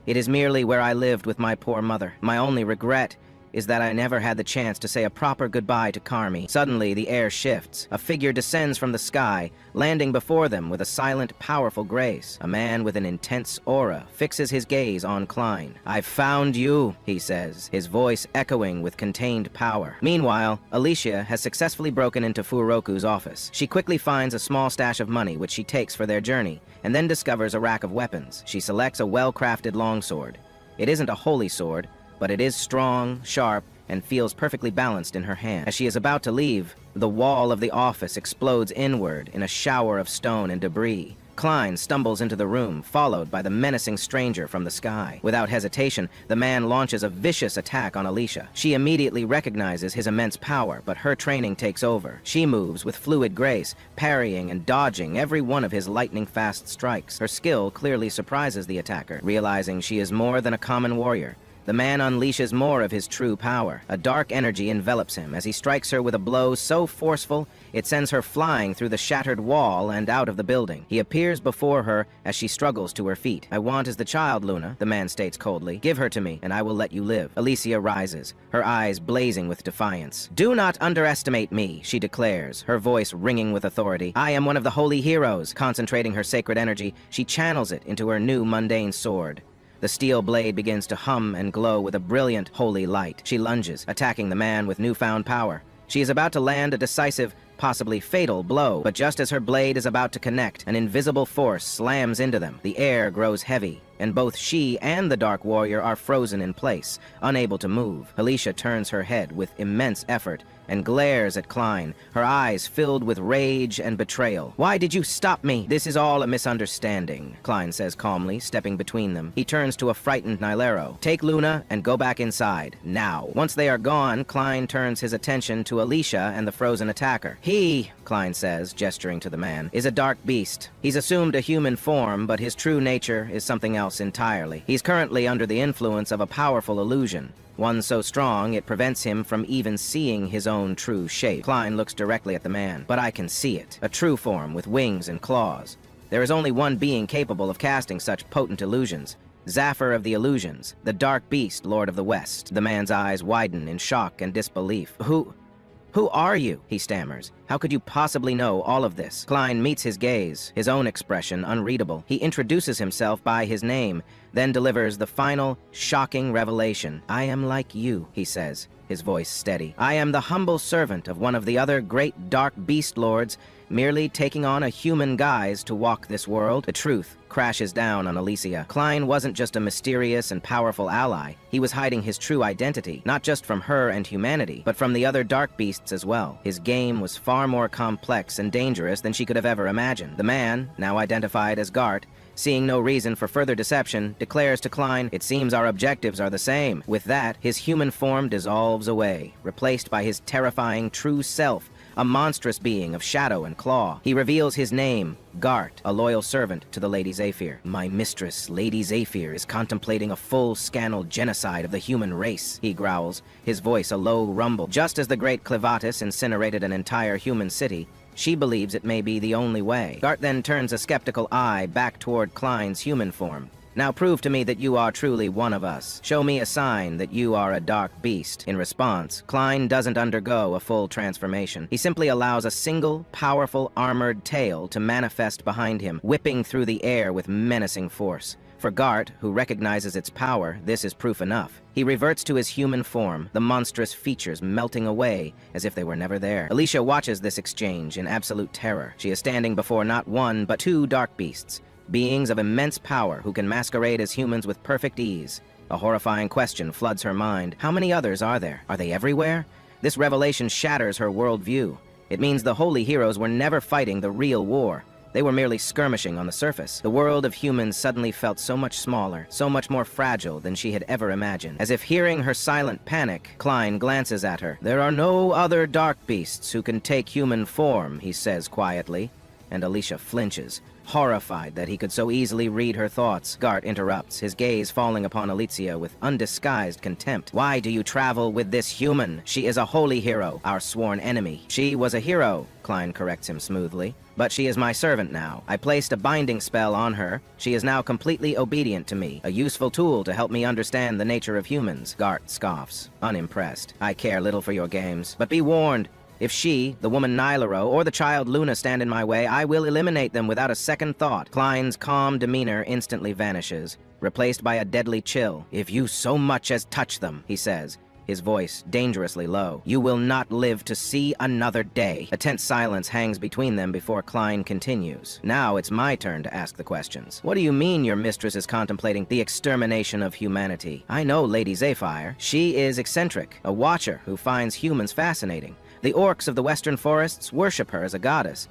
It is merely where I lived with my poor mother. My only regret is that I never had the chance to say a proper goodbye to Carmi. Suddenly, the air shifts. A figure descends from the sky, landing before them with a silent, powerful grace. A man with an intense aura fixes his gaze on Klein. I've found you, he says, his voice echoing with contained power. Meanwhile, Alicia has successfully broken into Furoku's office. She quickly finds a small stash of money, which she takes for their journey, and then discovers a rack of weapons. She selects a well-crafted longsword. It isn't a holy sword, but it is strong, sharp, and feels perfectly balanced in her hand. As she is about to leave, the wall of the office explodes inward in a shower of stone and debris. Klein stumbles into the room, followed by the menacing stranger from the sky. Without hesitation, the man launches a vicious attack on Alicia. She immediately recognizes his immense power, but her training takes over. She moves with fluid grace, parrying and dodging every one of his lightning-fast strikes. Her skill clearly surprises the attacker, realizing she is more than a common warrior. The man unleashes more of his true power. A dark energy envelops him as he strikes her with a blow so forceful it sends her flying through the shattered wall and out of the building. He appears before her as she struggles to her feet. "I want is the child, Luna," the man states coldly. "Give her to me, and I will let you live." Alicia rises, her eyes blazing with defiance. "Do not underestimate me," she declares, her voice ringing with authority. "I am one of the holy heroes." Concentrating her sacred energy, she channels it into her new mundane sword. The steel blade begins to hum and glow with a brilliant, holy light. She lunges, attacking the man with newfound power. She is about to land a decisive, possibly fatal blow, but just as her blade is about to connect, an invisible force slams into them. The air grows heavy, and both she and the Dark Warrior are frozen in place, unable to move. Alicia turns her head with immense effort and glares at Klein, her eyes filled with rage and betrayal. "Why did you stop me? This is all a misunderstanding," Klein says calmly, stepping between them. He turns to a frightened Nilero. "Take Luna and go back inside, now." Once they are gone, Klein turns his attention to Alicia and the frozen attacker. "He," Klein says, gesturing to the man, "is a dark beast. He's assumed a human form, but his true nature is something else entirely. He's currently under the influence of a powerful illusion, one so strong it prevents him from even seeing his own true shape." Klein looks directly at the man. "But I can see it. A true form with wings and claws. There is only one being capable of casting such potent illusions. Zephyr of the Illusions, the Dark Beast, Lord of the West." The man's eyes widen in shock and disbelief. Who are you?" he stammers. "How could you possibly know all of this?" Klein meets his gaze, his own expression unreadable. He introduces himself by his name, then delivers the final, shocking revelation. "I am like you," he says, his voice steady. "I am the humble servant of one of the other great dark beast lords, merely taking on a human guise to walk this world." The truth crashes down on Alicia. Klein wasn't just a mysterious and powerful ally. He was hiding his true identity, not just from her and humanity, but from the other dark beasts as well. His game was far more complex and dangerous than she could have ever imagined. The man, now identified as Gart, seeing no reason for further deception, declares to Klein, "It seems our objectives are the same." With that, his human form dissolves away, replaced by his terrifying true self, a monstrous being of shadow and claw. He reveals his name, Gart, a loyal servant to the Lady Zephyr. "My mistress, Lady Zephyr, is contemplating a full-scale genocide of the human race," he growls, his voice a low rumble. "Just as the great Clevatis incinerated an entire human city, she believes it may be the only way." Gart then turns a skeptical eye back toward Klein's human form. "Now prove to me that you are truly one of us. Show me a sign that you are a dark beast." In response, Klein doesn't undergo a full transformation. He simply allows a single, powerful, armored tail to manifest behind him, whipping through the air with menacing force. For Gart, who recognizes its power, this is proof enough. He reverts to his human form, the monstrous features melting away as if they were never there. Alicia watches this exchange in absolute terror. She is standing before not one, but two dark beasts, beings of immense power who can masquerade as humans with perfect ease. A horrifying question floods her mind. How many others are there? Are they everywhere? This revelation shatters her worldview. It means the holy heroes were never fighting the real war. They were merely skirmishing on the surface. The world of humans suddenly felt so much smaller, so much more fragile than she had ever imagined. As if hearing her silent panic, Klein glances at her. "There are no other dark beasts who can take human form," he says quietly, and Alicia flinches, horrified that he could so easily read her thoughts. Gart interrupts, his gaze falling upon Alicia with undisguised contempt. "Why do you travel with this human? She is a holy hero, our sworn enemy." "She was a hero," Klein corrects him smoothly, "but she is my servant now. I placed a binding spell on her. She is now completely obedient to me, a useful tool to help me understand the nature of humans." Gart scoffs, unimpressed. "I care little for your games, but be warned. If she, the woman Nilero, or the child Luna stand in my way, I will eliminate them without a second thought." Klein's calm demeanor instantly vanishes, replaced by a deadly chill. "If you so much as touch them," he says, his voice dangerously low, "you will not live to see another day." A tense silence hangs between them before Klein continues. "Now it's my turn to ask the questions. What do you mean your mistress is contemplating the extermination of humanity? I know Lady Zephyr. She is eccentric, a watcher who finds humans fascinating. The orcs of the western forests worship her as a goddess.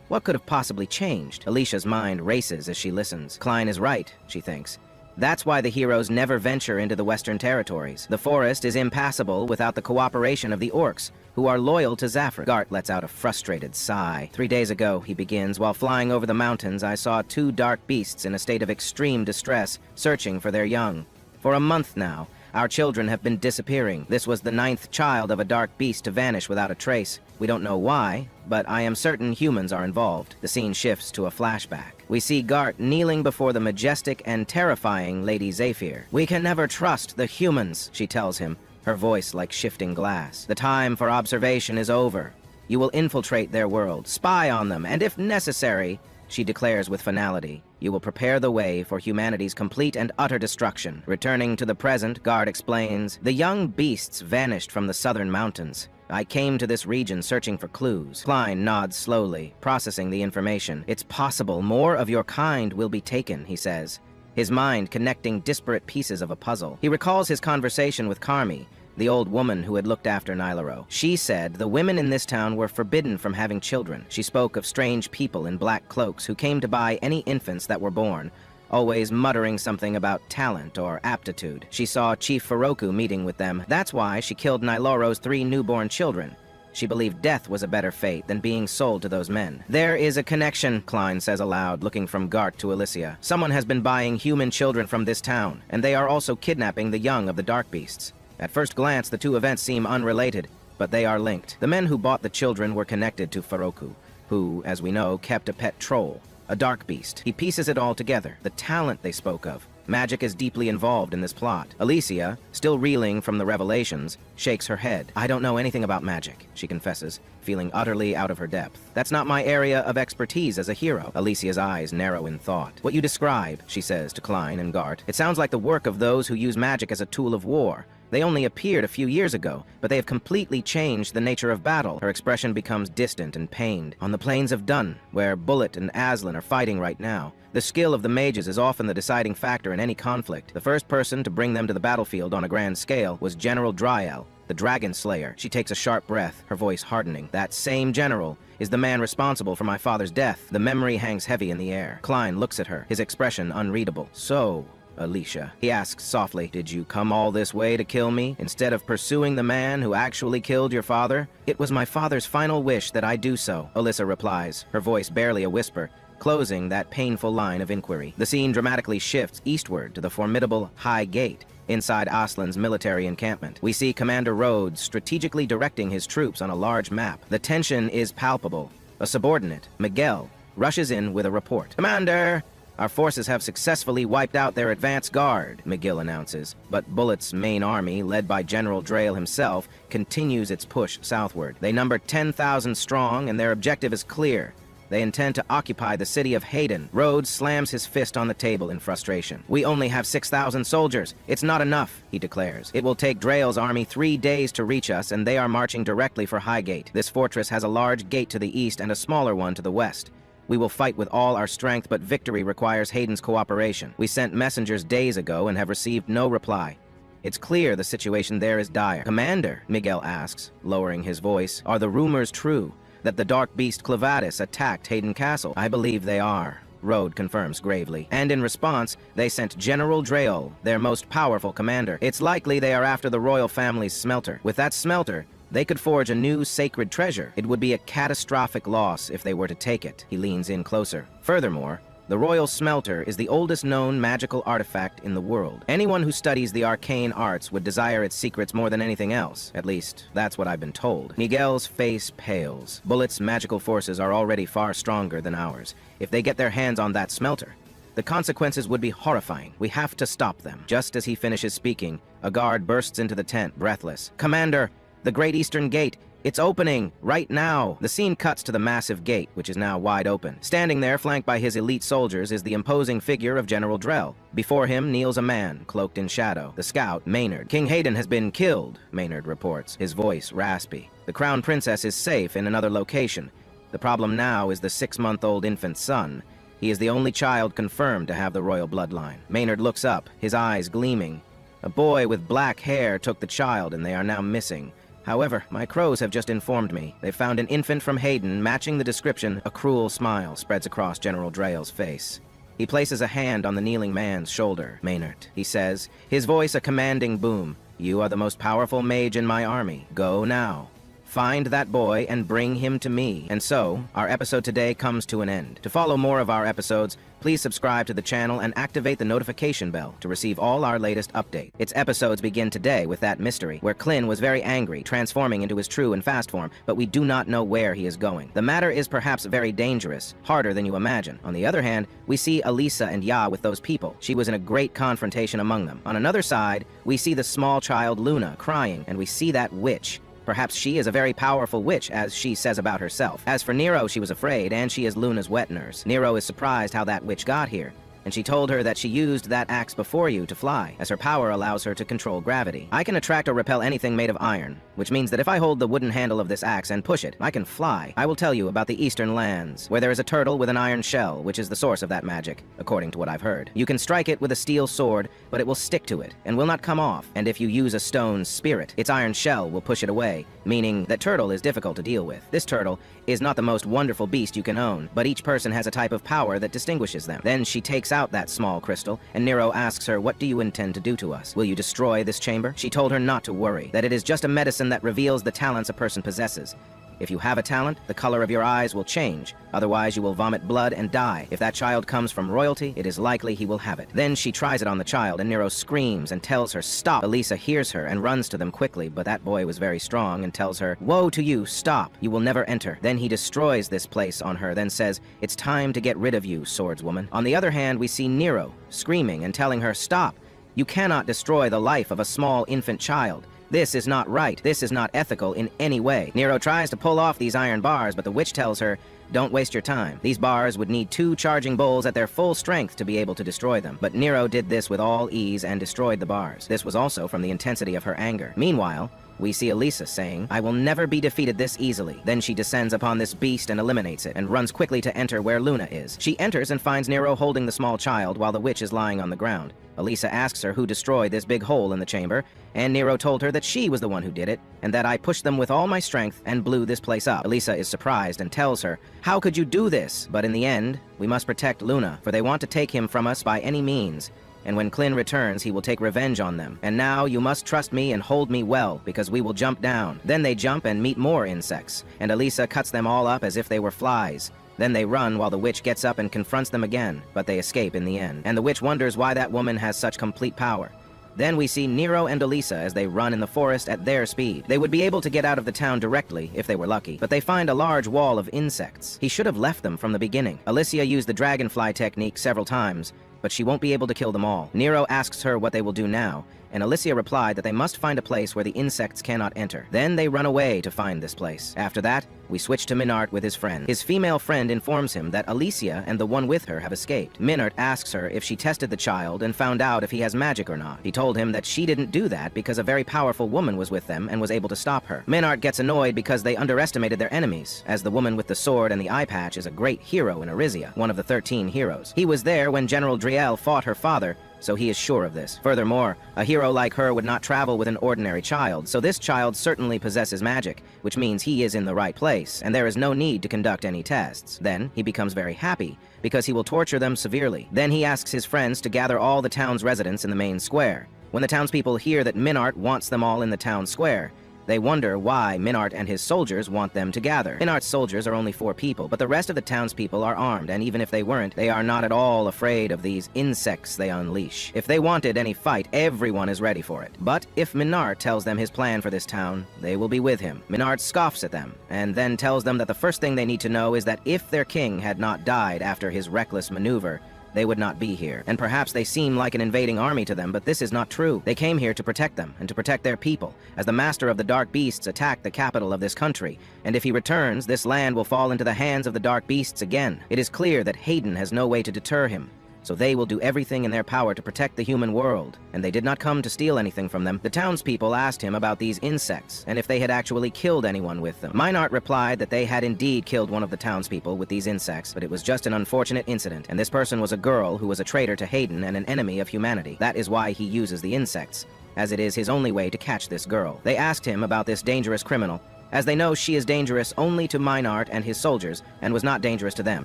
What could have possibly changed? Alicia's mind races as she listens. Klein is right, she thinks. That's why the heroes never venture into the Western territories. The forest is impassable without the cooperation of the orcs, who are loyal to Zafra. Gart lets out a frustrated sigh. 3 days ago, he begins, while flying over the mountains, I saw 2 dark beasts in a state of extreme distress, searching for their young. For a month now, our children have been disappearing. This was the 9th child of a dark beast to vanish without a trace. We don't know why, but I am certain humans are involved. The scene shifts to a flashback. We see Gart kneeling before the majestic and terrifying Lady Zephyr. We can never trust the humans, she tells him, her voice like shifting glass. The time for observation is over. You will infiltrate their world, spy on them, and if necessary, she declares with finality, you will prepare the way for humanity's complete and utter destruction. Returning to the present, Gart explains, the young beasts vanished from the southern mountains. I came to this region searching for clues. Klein nods slowly, processing the information. It's possible more of your kind will be taken, he says, his mind connecting disparate pieces of a puzzle. He recalls his conversation with Carmi, the old woman who had looked after Nilaro. She said the women in this town were forbidden from having children. She spoke of strange people in black cloaks who came to buy any infants that were born, always muttering something about talent or aptitude. She saw Chief Furoku meeting with them. That's why she killed Nilaro's 3 newborn children. She believed death was a better fate than being sold to those men. There is a connection, Klein says aloud, looking from Gart to Alicia. Someone has been buying human children from this town, and they are also kidnapping the young of the dark beasts. At first glance, the 2 events seem unrelated, but they are linked. The men who bought the children were connected to Furoku, who, as we know, kept a pet troll, a dark beast. He pieces it all together. The talent they spoke of. Magic is deeply involved in this plot. Alicia, still reeling from the revelations, shakes her head. I don't know anything about magic, she confesses, feeling utterly out of her depth. That's not my area of expertise as a hero. Alicia's eyes narrow in thought. What you describe, she says to Klein and Gart, it sounds like the work of those who use magic as a tool of war. They only appeared a few years ago, but they have completely changed the nature of battle. Her expression becomes distant and pained. On the plains of Dun, where Bullet and Aslan are fighting right now, the skill of the mages is often the deciding factor in any conflict. The first person to bring them to the battlefield on a grand scale was General Dryel, the Dragon Slayer. She takes a sharp breath, her voice hardening. That same general is the man responsible for my father's death. The memory hangs heavy in the air. Klein looks at her, his expression unreadable. So, Alicia, he asks softly, did you come all this way to kill me, instead of pursuing the man who actually killed your father? It was my father's final wish that I do so, Alyssa replies, her voice barely a whisper, closing that painful line of inquiry. The scene dramatically shifts eastward to the formidable High Gate, inside Aslan's military encampment. We see Commander Rhodes strategically directing his troops on a large map. The tension is palpable. A subordinate, Miguel, rushes in with a report. Commander! Our forces have successfully wiped out their advance guard, McGill announces, but Bullet's main army, led by General Drail himself, continues its push southward. They number 10,000 strong, and their objective is clear. They intend to occupy the city of Hayden. Rhodes slams his fist on the table in frustration. We only have 6,000 soldiers. It's not enough, he declares. It will take Drail's army 3 days to reach us, and they are marching directly for Highgate. This fortress has a large gate to the east and a smaller one to the west. We will fight with all our strength, but victory requires Hayden's cooperation. We sent messengers days ago and have received no reply. It's clear the situation there is dire. Commander, Miguel asks, lowering his voice, are the rumors true that the dark beast Clevatis attacked Hayden Castle? I believe they are, Rhodes confirms gravely. And in response, they sent General Drail, their most powerful commander. It's likely they are after the royal family's smelter. With that smelter, they could forge a new sacred treasure. It would be a catastrophic loss if they were to take it. He leans in closer. Furthermore, the royal smelter is the oldest known magical artifact in the world. Anyone who studies the arcane arts would desire its secrets more than anything else. At least, that's what I've been told. Miguel's face pales. Bullet's magical forces are already far stronger than ours. If they get their hands on that smelter, the consequences would be horrifying. We have to stop them. Just as he finishes speaking, a guard bursts into the tent, breathless. Commander! The Great Eastern Gate, it's opening, right now. The scene cuts to the massive gate, which is now wide open. Standing there, flanked by his elite soldiers, is the imposing figure of General Drell. Before him kneels a man, cloaked in shadow, the scout, Maynard. King Hayden has been killed, Maynard reports, his voice raspy. The Crown Princess is safe in another location. The problem now is the 6-month-old infant son. He is the only child confirmed to have the royal bloodline. Maynard looks up, his eyes gleaming. A boy with black hair took the child, and they are now missing. However, my crows have just informed me they've found an infant from Hayden matching the description. A cruel smile spreads across General Drail's face. He places a hand on the kneeling man's shoulder. Maynard, he says, his voice a commanding boom. You are the most powerful mage in my army. Go now. Find that boy and bring him to me. And so, our episode today comes to an end. To follow more of our episodes, please subscribe to the channel and activate the notification bell to receive all our latest updates. Its episodes begin today with that mystery, where Clin was very angry, transforming into his true and fast form, but we do not know where he is going. The matter is perhaps very dangerous, harder than you imagine. On the other hand, we see Elisa and Ya with those people. She was in a great confrontation among them. On another side, we see the small child Luna crying, and we see that witch. Perhaps she is a very powerful witch, as she says about herself. As for Nero, she was afraid, and she is Luna's wet nurse. Nero is surprised how that witch got here, and she told her that she used that axe before you to fly, as her power allows her to control gravity. I can attract or repel anything made of iron, which means that if I hold the wooden handle of this axe and push it, I can fly. I will tell you about the Eastern lands, where there is a turtle with an iron shell, which is the source of that magic, according to what I've heard. You can strike it with a steel sword, but it will stick to it, and will not come off, and if you use a stone spirit, its iron shell will push it away, meaning that turtle is difficult to deal with. This turtle is not the most wonderful beast you can own, but each person has a type of power that distinguishes them. Then she takes out that small crystal, and Nero asks her, what do you intend to do to us? Will you destroy this chamber? She told her not to worry, that it is just a medicine that reveals the talents a person possesses. If you have a talent, the color of your eyes will change. Otherwise, you will vomit blood and die. If that child comes from royalty, it is likely he will have it. Then she tries it on the child, and Nero screams and tells her, stop. Elisa hears her and runs to them quickly, but that boy was very strong and tells her, woe to you, stop. You will never enter. Then he destroys this place on her, then says, it's time to get rid of you, swordswoman. On the other hand, we see Nero screaming and telling her, stop. You cannot destroy the life of a small infant child. This is not right. This is not ethical in any way. Nero tries to pull off these iron bars, but the witch tells her, don't waste your time. These bars would need 2 charging bowls at their full strength to be able to destroy them. But Nero did this with all ease and destroyed the bars. This was also from the intensity of her anger. Meanwhile, we see Elisa saying, I will never be defeated this easily. Then she descends upon this beast and eliminates it, and runs quickly to enter where Luna is. She enters and finds Nero holding the small child while the witch is lying on the ground. Elisa asks her who destroyed this big hole in the chamber, and Nero told her that she was the one who did it, and that I pushed them with all my strength and blew this place up. Elisa is surprised and tells her, how could you do this? But in the end, we must protect Luna, for they want to take him from us by any means. And when Clin returns, he will take revenge on them. And now you must trust me and hold me well, because we will jump down. Then they jump and meet more insects, and Elisa cuts them all up as if they were flies. Then they run while the witch gets up and confronts them again, but they escape in the end. And the witch wonders why that woman has such complete power. Then we see Nero and Elisa as they run in the forest at their speed. They would be able to get out of the town directly if they were lucky, but they find a large wall of insects. He should have left them from the beginning. Alicia used the dragonfly technique several times, but she won't be able to kill them all. Nero asks her what they will do now, and Alicia replied that they must find a place where the insects cannot enter. Then they run away to find this place. After that, we switch to Minart with his friend. His female friend informs him that Alicia and the one with her have escaped. Minart asks her if she tested the child and found out if he has magic or not. He told him that she didn't do that because a very powerful woman was with them and was able to stop her. Minart gets annoyed because they underestimated their enemies, as the woman with the sword and the eye patch is a great hero in Arisia, one of the 13 heroes. He was there when General Drail fought her father, so he is sure of this. Furthermore, a hero like her would not travel with an ordinary child, so this child certainly possesses magic, which means he is in the right place, and there is no need to conduct any tests. Then, he becomes very happy, because he will torture them severely. Then he asks his friends to gather all the town's residents in the main square. When the townspeople hear that Minart wants them all in the town square, they wonder why Minart and his soldiers want them to gather. Minart's soldiers are only 4 people, but the rest of the townspeople are armed, and even if they weren't, they are not at all afraid of these insects they unleash. If they wanted any fight, everyone is ready for it. But if Minart tells them his plan for this town, they will be with him. Minart scoffs at them, and then tells them that the first thing they need to know is that if their king had not died after his reckless maneuver, they would not be here. And perhaps they seem like an invading army to them, but this is not true. They came here to protect them, and to protect their people, as the master of the Dark Beasts attacked the capital of this country, and if he returns, this land will fall into the hands of the Dark Beasts again. It is clear that Hayden has no way to deter him, so they will do everything in their power to protect the human world, and they did not come to steal anything from them. The townspeople asked him about these insects, and if they had actually killed anyone with them. Minart replied that they had indeed killed one of the townspeople with these insects, but it was just an unfortunate incident, and this person was a girl who was a traitor to Hayden and an enemy of humanity. That is why he uses the insects, as it is his only way to catch this girl. They asked him about this dangerous criminal, as they know she is dangerous only to Minart and his soldiers, and was not dangerous to them.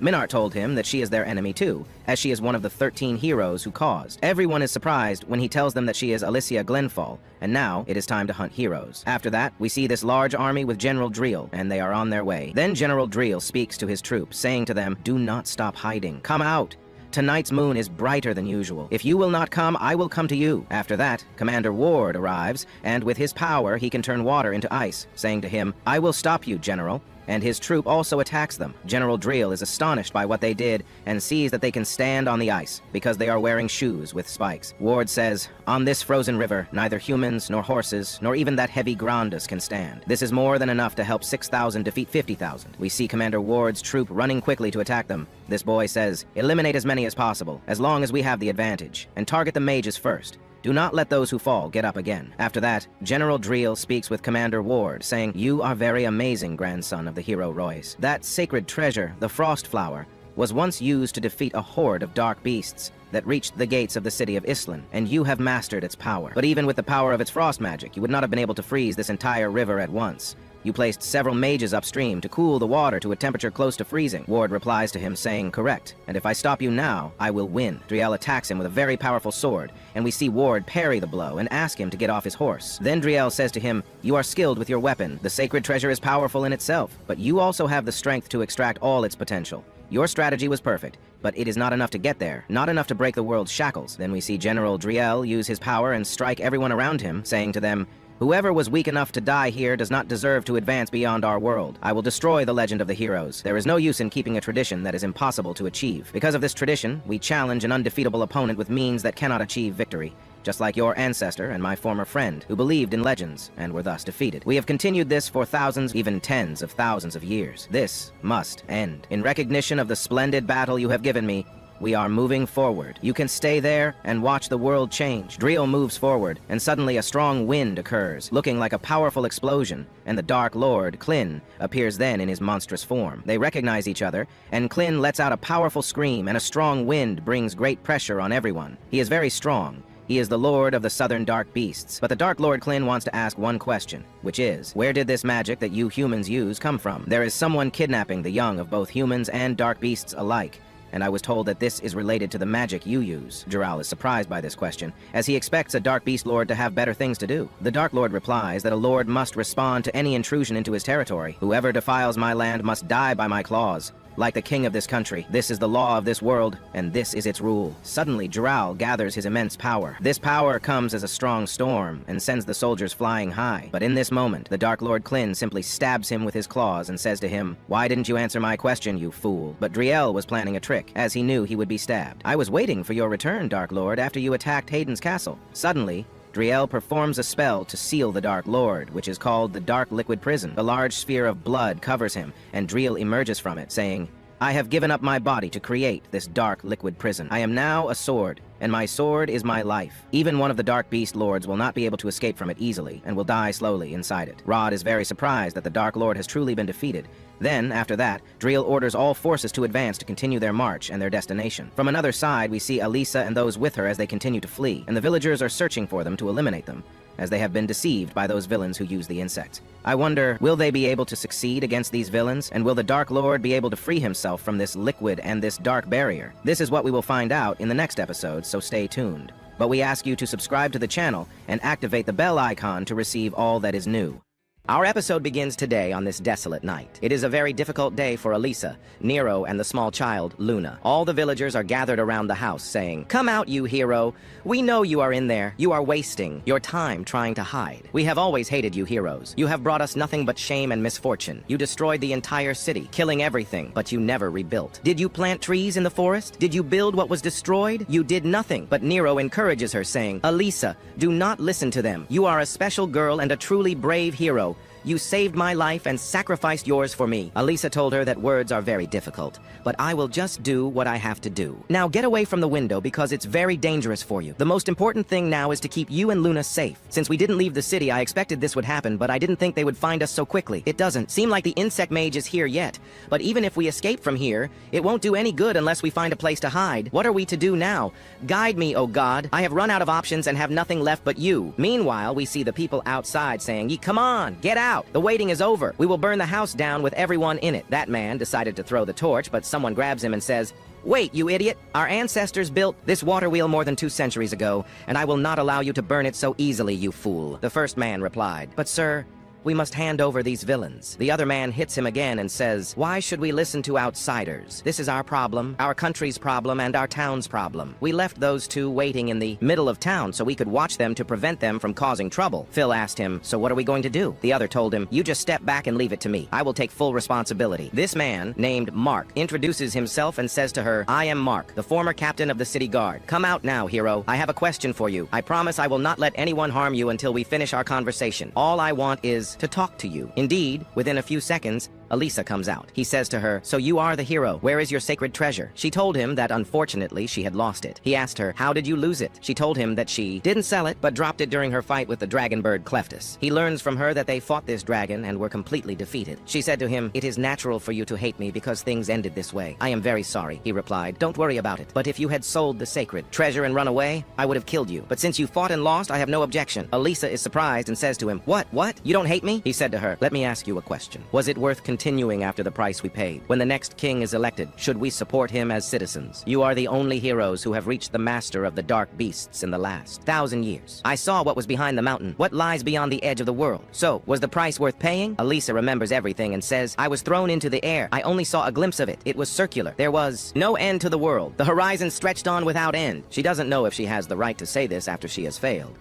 Minart told him that she is their enemy too, as she is one of the 13 heroes who caused. Everyone is surprised when he tells them that she is Alicia Glenfall, and now it is time to hunt heroes. After that, we see this large army with General Driel, and they are on their way. Then General Driel speaks to his troops, saying to them, "Do not stop hiding. Come out. Tonight's moon is brighter than usual. If you will not come, I will come to you." After that, Commander Ward arrives, and with his power, he can turn water into ice, saying to him, "I will stop you, General." And his troop also attacks them. General Driel is astonished by what they did and sees that they can stand on the ice because they are wearing shoes with spikes. Ward says, "On this frozen river, neither humans nor horses nor even that heavy Grandus can stand. This is more than enough to help 6,000 defeat 50,000. We see Commander Ward's troop running quickly to attack them. This boy says, "Eliminate as many as possible, as long as we have the advantage, and target the mages first. Do not let those who fall get up again." After that, General Driel speaks with Commander Ward, saying, "You are very amazing, grandson of the hero Royce. That sacred treasure, the Frost Flower, was once used to defeat a horde of dark beasts that reached the gates of the city of Islan, and you have mastered its power. But even with the power of its frost magic, you would not have been able to freeze this entire river at once. You placed several mages upstream to cool the water to a temperature close to freezing." Ward replies to him saying, "Correct, and if I stop you now, I will win." Driel attacks him with a very powerful sword, and we see Ward parry the blow and ask him to get off his horse. Then Driel says to him, "You are skilled with your weapon. The sacred treasure is powerful in itself, but you also have the strength to extract all its potential. Your strategy was perfect, but it is not enough to get there, not enough to break the world's shackles." Then we see General Driel use his power and strike everyone around him, saying to them, "Whoever was weak enough to die here does not deserve to advance beyond our world. I will destroy the legend of the heroes. There is no use in keeping a tradition that is impossible to achieve. Because of this tradition, we challenge an undefeatable opponent with means that cannot achieve victory, just like your ancestor and my former friend, who believed in legends and were thus defeated. We have continued this for thousands, even tens of thousands of years. This must end. In recognition of the splendid battle you have given me, we are moving forward. You can stay there and watch the world change." Driel moves forward, and suddenly a strong wind occurs, looking like a powerful explosion, and the Dark Lord, Klin, appears then in his monstrous form. They recognize each other, and Klin lets out a powerful scream, and a strong wind brings great pressure on everyone. He is very strong. He is the lord of the southern dark beasts. But the Dark Lord Klin wants to ask one question, which is, where did this magic that you humans use come from? There is someone kidnapping the young of both humans and dark beasts alike, and I was told that this is related to the magic you use. Driel is surprised by this question, as he expects a Dark Beast Lord to have better things to do. The Dark Lord replies that a lord must respond to any intrusion into his territory. "Whoever defiles my land must die by my claws. Like the king of this country, this is the law of this world, and this is its rule." Suddenly, Driel gathers his immense power. This power comes as a strong storm and sends the soldiers flying high. But in this moment, the Dark Lord Klin simply stabs him with his claws and says to him, "Why didn't you answer my question, you fool?" But Driel was planning a trick, as he knew he would be stabbed. "I was waiting for your return, Dark Lord, after you attacked Hayden's castle." Suddenly, Driel performs a spell to seal the Dark Lord, which is called the Dark Liquid Prison. A large sphere of blood covers him, and Driel emerges from it, saying, "I have given up my body to create this dark liquid prison. I am now a sword, and my sword is my life. Even one of the Dark Beast Lords will not be able to escape from it easily, and will die slowly inside it." Rod is very surprised that the Dark Lord has truly been defeated. Then, after that, Driel orders all forces to advance to continue their march and their destination. From another side, we see Alisa and those with her as they continue to flee, and the villagers are searching for them to eliminate them, as they have been deceived by those villains who use the insects. I wonder, will they be able to succeed against these villains? And will the Dark Lord be able to free himself from this liquid and this dark barrier? This is what we will find out in the next episode, so stay tuned. But we ask you to subscribe to the channel and activate the bell icon to receive all that is new. Our episode begins today on this desolate night. It is a very difficult day for Alisa, Nero, and the small child, Luna. All the villagers are gathered around the house saying, "Come out, you hero. We know you are in there. You are wasting your time trying to hide. We have always hated you heroes. You have brought us nothing but shame and misfortune. You destroyed the entire city, killing everything, but you never rebuilt. Did you plant trees in the forest? Did you build what was destroyed? You did nothing." But Nero encourages her, saying, "Alisa, do not listen to them. You are a special girl and a truly brave hero. You saved my life and sacrificed yours for me. Alisa told her that words are very difficult, but I will just do what I have to do. Now get away from the window because it's very dangerous for you. The most important thing now is to keep you and Luna safe. Since we didn't leave the city, I expected this would happen, but I didn't think they would find us so quickly. It doesn't seem like the insect mage is here yet, but even if we escape from here, it won't do any good unless we find a place to hide. What are we to do now? Guide me, oh God. I have run out of options and have nothing left but you. Meanwhile, we see the people outside saying, come on, get out. The waiting is over. We will burn the house down with everyone in it. That man decided to throw the torch, but someone grabs him and says, wait, you idiot! Our ancestors built this water wheel more than 2 centuries ago, and I will not allow you to burn it so easily, you fool. The first man replied, but sir, we must hand over these villains. The other man hits him again and says, why should we listen to outsiders? This is our problem, our country's problem, and our town's problem. We left those two waiting in the middle of town so we could watch them to prevent them from causing trouble. Phil asked him, so what are we going to do? The other told him, you just step back and leave it to me. I will take full responsibility. This man, named Mark, introduces himself and says to her, I am Mark, the former captain of the city guard. Come out now, hero. I have a question for you. I promise I will not let anyone harm you until we finish our conversation. All I want is to talk to you. Indeed, within a few seconds, Alisa comes out. He says to her, so you are the hero. Where is your sacred treasure? She told him that unfortunately she had lost it. He asked her, how did you lose it? She told him that she didn't sell it, but dropped it during her fight with the dragon bird Cleftus. He learns from her that they fought this dragon and were completely defeated. She said to him, it is natural for you to hate me because things ended this way. I am very sorry. He replied, don't worry about it. But if you had sold the sacred treasure and run away, I would have killed you. But since you fought and lost, I have no objection. Alisa is surprised and says to him, what? You don't hate me? He said to her, let me ask you a question. Was it worth continuing after the price we paid? When the next king is elected, should we support him as citizens? You are the only heroes who have reached the master of the dark beasts in the last 1,000 years. I saw what was behind the mountain, what lies beyond the edge of the world. So, was the price worth paying? Alisa remembers everything and says, I was thrown into the air. I only saw a glimpse of it. It was circular. There was no end to the world. The horizon stretched on without end. She doesn't know if she has the right to say this after she has failed.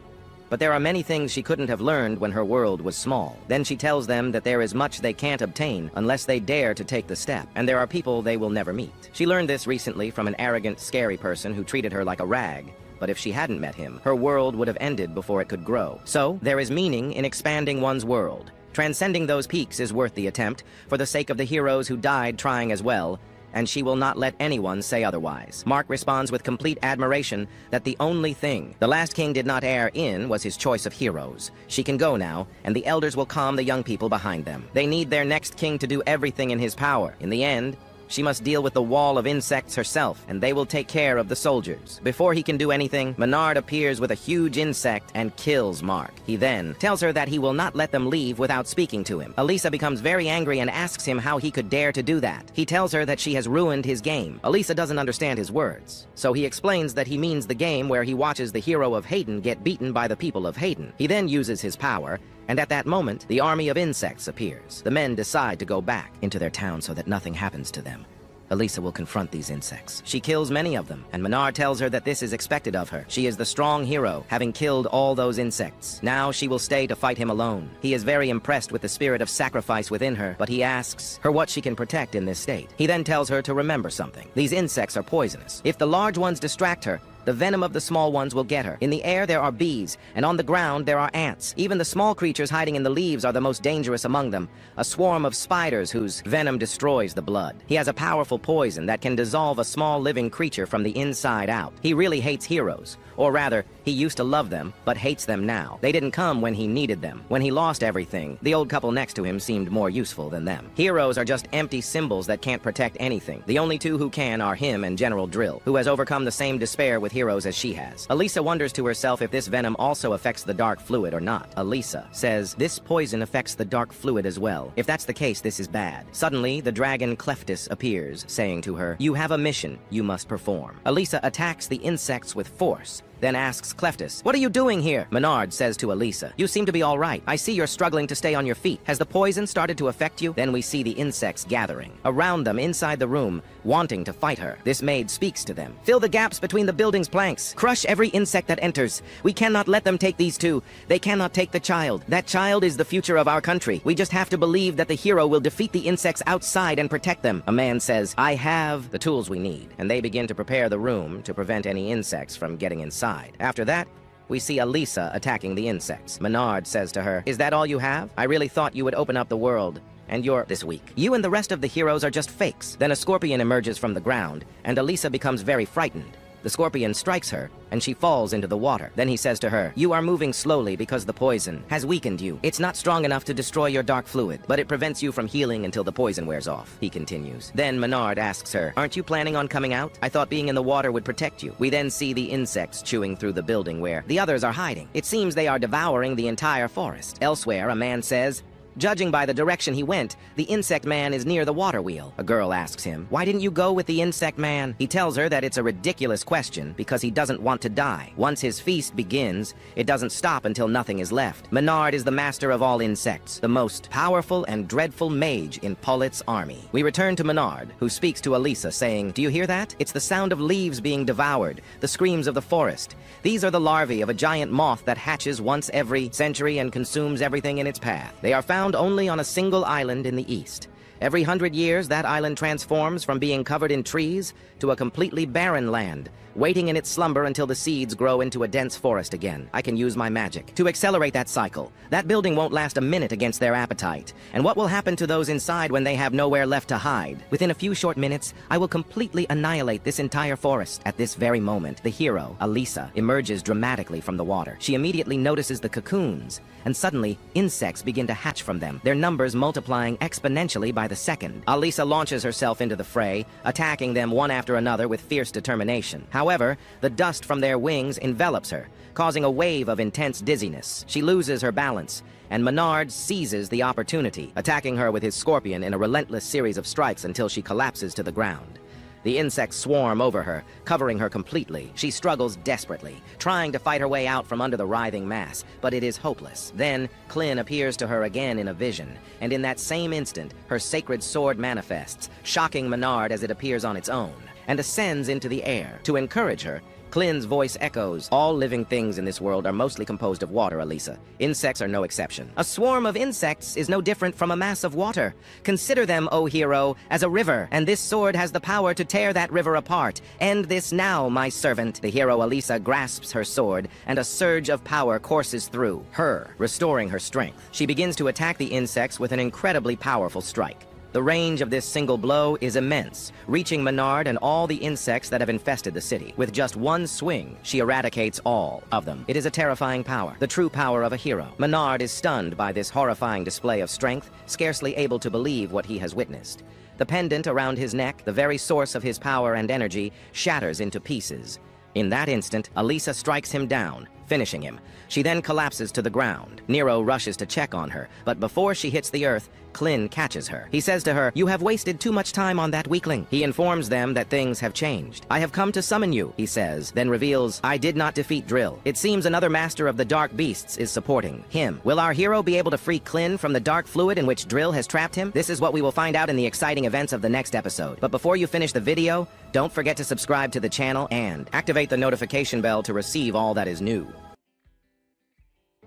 But there are many things she couldn't have learned when her world was small. Then she tells them that there is much they can't obtain unless they dare to take the step, and there are people they will never meet. She learned this recently from an arrogant, scary person who treated her like a rag. But if she hadn't met him, her world would have ended before it could grow. So, there is meaning in expanding one's world. Transcending those peaks is worth the attempt, for the sake of the heroes who died trying as well, and she will not let anyone say otherwise. Mark responds with complete admiration that the only thing the last king did not err in was his choice of heroes. She can go now, and the elders will calm the young people behind them. They need their next king to do everything in his power. In the end, she must deal with the wall of insects herself, and they will take care of the soldiers. Before he can do anything, Menard appears with a huge insect and kills Mark. He then tells her that he will not let them leave without speaking to him. Alisa becomes very angry and asks him how he could dare to do that. He tells her that she has ruined his game. Alisa doesn't understand his words, so he explains that he means the game where he watches the hero of Hayden get beaten by the people of Hayden. He then uses his power, and at that moment, the army of insects appears. The men decide to go back into their town so that nothing happens to them. Alisa will confront these insects. She kills many of them, and Menard tells her that this is expected of her. She is the strong hero, having killed all those insects. Now she will stay to fight him alone. He is very impressed with the spirit of sacrifice within her, but he asks her what she can protect in this state. He then tells her to remember something. These insects are poisonous. If the large ones distract her, the venom of the small ones will get her. In the air there are bees, and on the ground there are ants. Even the small creatures hiding in the leaves are the most dangerous among them, a swarm of spiders whose venom destroys the blood. He has a powerful poison that can dissolve a small living creature from the inside out. He really hates heroes. Or rather, he used to love them, but hates them now. They didn't come when he needed them. When he lost everything, the old couple next to him seemed more useful than them. Heroes are just empty symbols that can't protect anything. The only two who can are him and General Drill, who has overcome the same despair with heroes as she has. Alisa wonders to herself if this venom also affects the dark fluid or not. Alisa says, this poison affects the dark fluid as well. If that's the case, this is bad. Suddenly, the dragon Cleftus appears, saying to her, you have a mission you must perform. Alisa attacks the insects with force, then asks Cleftus, what are you doing here? Menard says to Alisa, you seem to be all right. I see you're struggling to stay on your feet. Has the poison started to affect you? Then we see the insects gathering around them inside the room, wanting to fight her. This maid speaks to them. Fill the gaps between the building's planks. Crush every insect that enters. We cannot let them take these two. They cannot take the child. That child is the future of our country. We just have to believe that the hero will defeat the insects outside and protect them. A man says, I have the tools we need. And they begin to prepare the room to prevent any insects from getting inside. After that, we see Elisa attacking the insects. Menard says to her, "Is that all you have? I really thought you would open up the world. And you're this weak. You and the rest of the heroes are just fakes." Then a scorpion emerges from the ground, and Elisa becomes very frightened. The scorpion strikes her, and she falls into the water. Then he says to her, "You are moving slowly because the poison has weakened you. It's not strong enough to destroy your dark fluid, but it prevents you from healing until the poison wears off," he continues. Then Menard asks her, "Aren't you planning on coming out? I thought being in the water would protect you." We then see the insects chewing through the building where the others are hiding. It seems they are devouring the entire forest. Elsewhere, a man says, "Judging by the direction he went, the insect man is near the water wheel." A girl asks him, "Why didn't you go with the insect man?" He tells her that it's a ridiculous question because he doesn't want to die. Once his feast begins, it doesn't stop until nothing is left. Menard is the master of all insects, the most powerful and dreadful mage in Paulet's army. We return to Menard, who speaks to Elisa, saying, "Do you hear that? It's the sound of leaves being devoured, the screams of the forest. These are the larvae of a giant moth that hatches once every century and consumes everything in its path. They are found only on a single island in the east. Every 100 years, that island transforms from being covered in trees to a completely barren land, waiting in its slumber until the seeds grow into a dense forest again. I can use my magic to accelerate that cycle. That building won't last a minute against their appetite. And what will happen to those inside when they have nowhere left to hide? Within a few short minutes, I will completely annihilate this entire forest." At this very moment, the hero, Elisa, emerges dramatically from the water. She immediately notices the cocoons, and suddenly, insects begin to hatch from them, their numbers multiplying exponentially by the second. Elisa launches herself into the fray, attacking them one after another with fierce determination. However, the dust from their wings envelops her, causing a wave of intense dizziness. She loses her balance, and Menard seizes the opportunity, attacking her with his scorpion in a relentless series of strikes until she collapses to the ground. The insects swarm over her, covering her completely. She struggles desperately, trying to fight her way out from under the writhing mass, but it is hopeless. Then, Klin appears to her again in a vision, and in that same instant, her sacred sword manifests, shocking Menard as it appears on its own, and ascends into the air. To encourage her, Klin's voice echoes, "All living things in this world are mostly composed of water, Elisa. Insects are no exception. A swarm of insects is no different from a mass of water. Consider them, O hero, as a river, and this sword has the power to tear that river apart. End this now, my servant." The hero Elisa grasps her sword, and a surge of power courses through her, restoring her strength. She begins to attack the insects with an incredibly powerful strike. The range of this single blow is immense, reaching Menard and all the insects that have infested the city. With just one swing, she eradicates all of them. It is a terrifying power, the true power of a hero. Menard is stunned by this horrifying display of strength, scarcely able to believe what he has witnessed. The pendant around his neck, the very source of his power and energy, shatters into pieces. In that instant, Elisa strikes him down, finishing him. She then collapses to the ground. Nero rushes to check on her, but before she hits the earth, Klin catches her. He says to her, "You have wasted too much time on that weakling." He informs them that things have changed. "I have come to summon you," he says, then reveals, "I did not defeat Drill. It seems another master of the dark beasts is supporting him. Will our hero be able to free Klin from the dark fluid in which Drill has trapped him? This is what we will find out in the exciting events of the next episode. But before you finish the video, don't forget to subscribe to the channel and activate the notification bell to receive all that is new.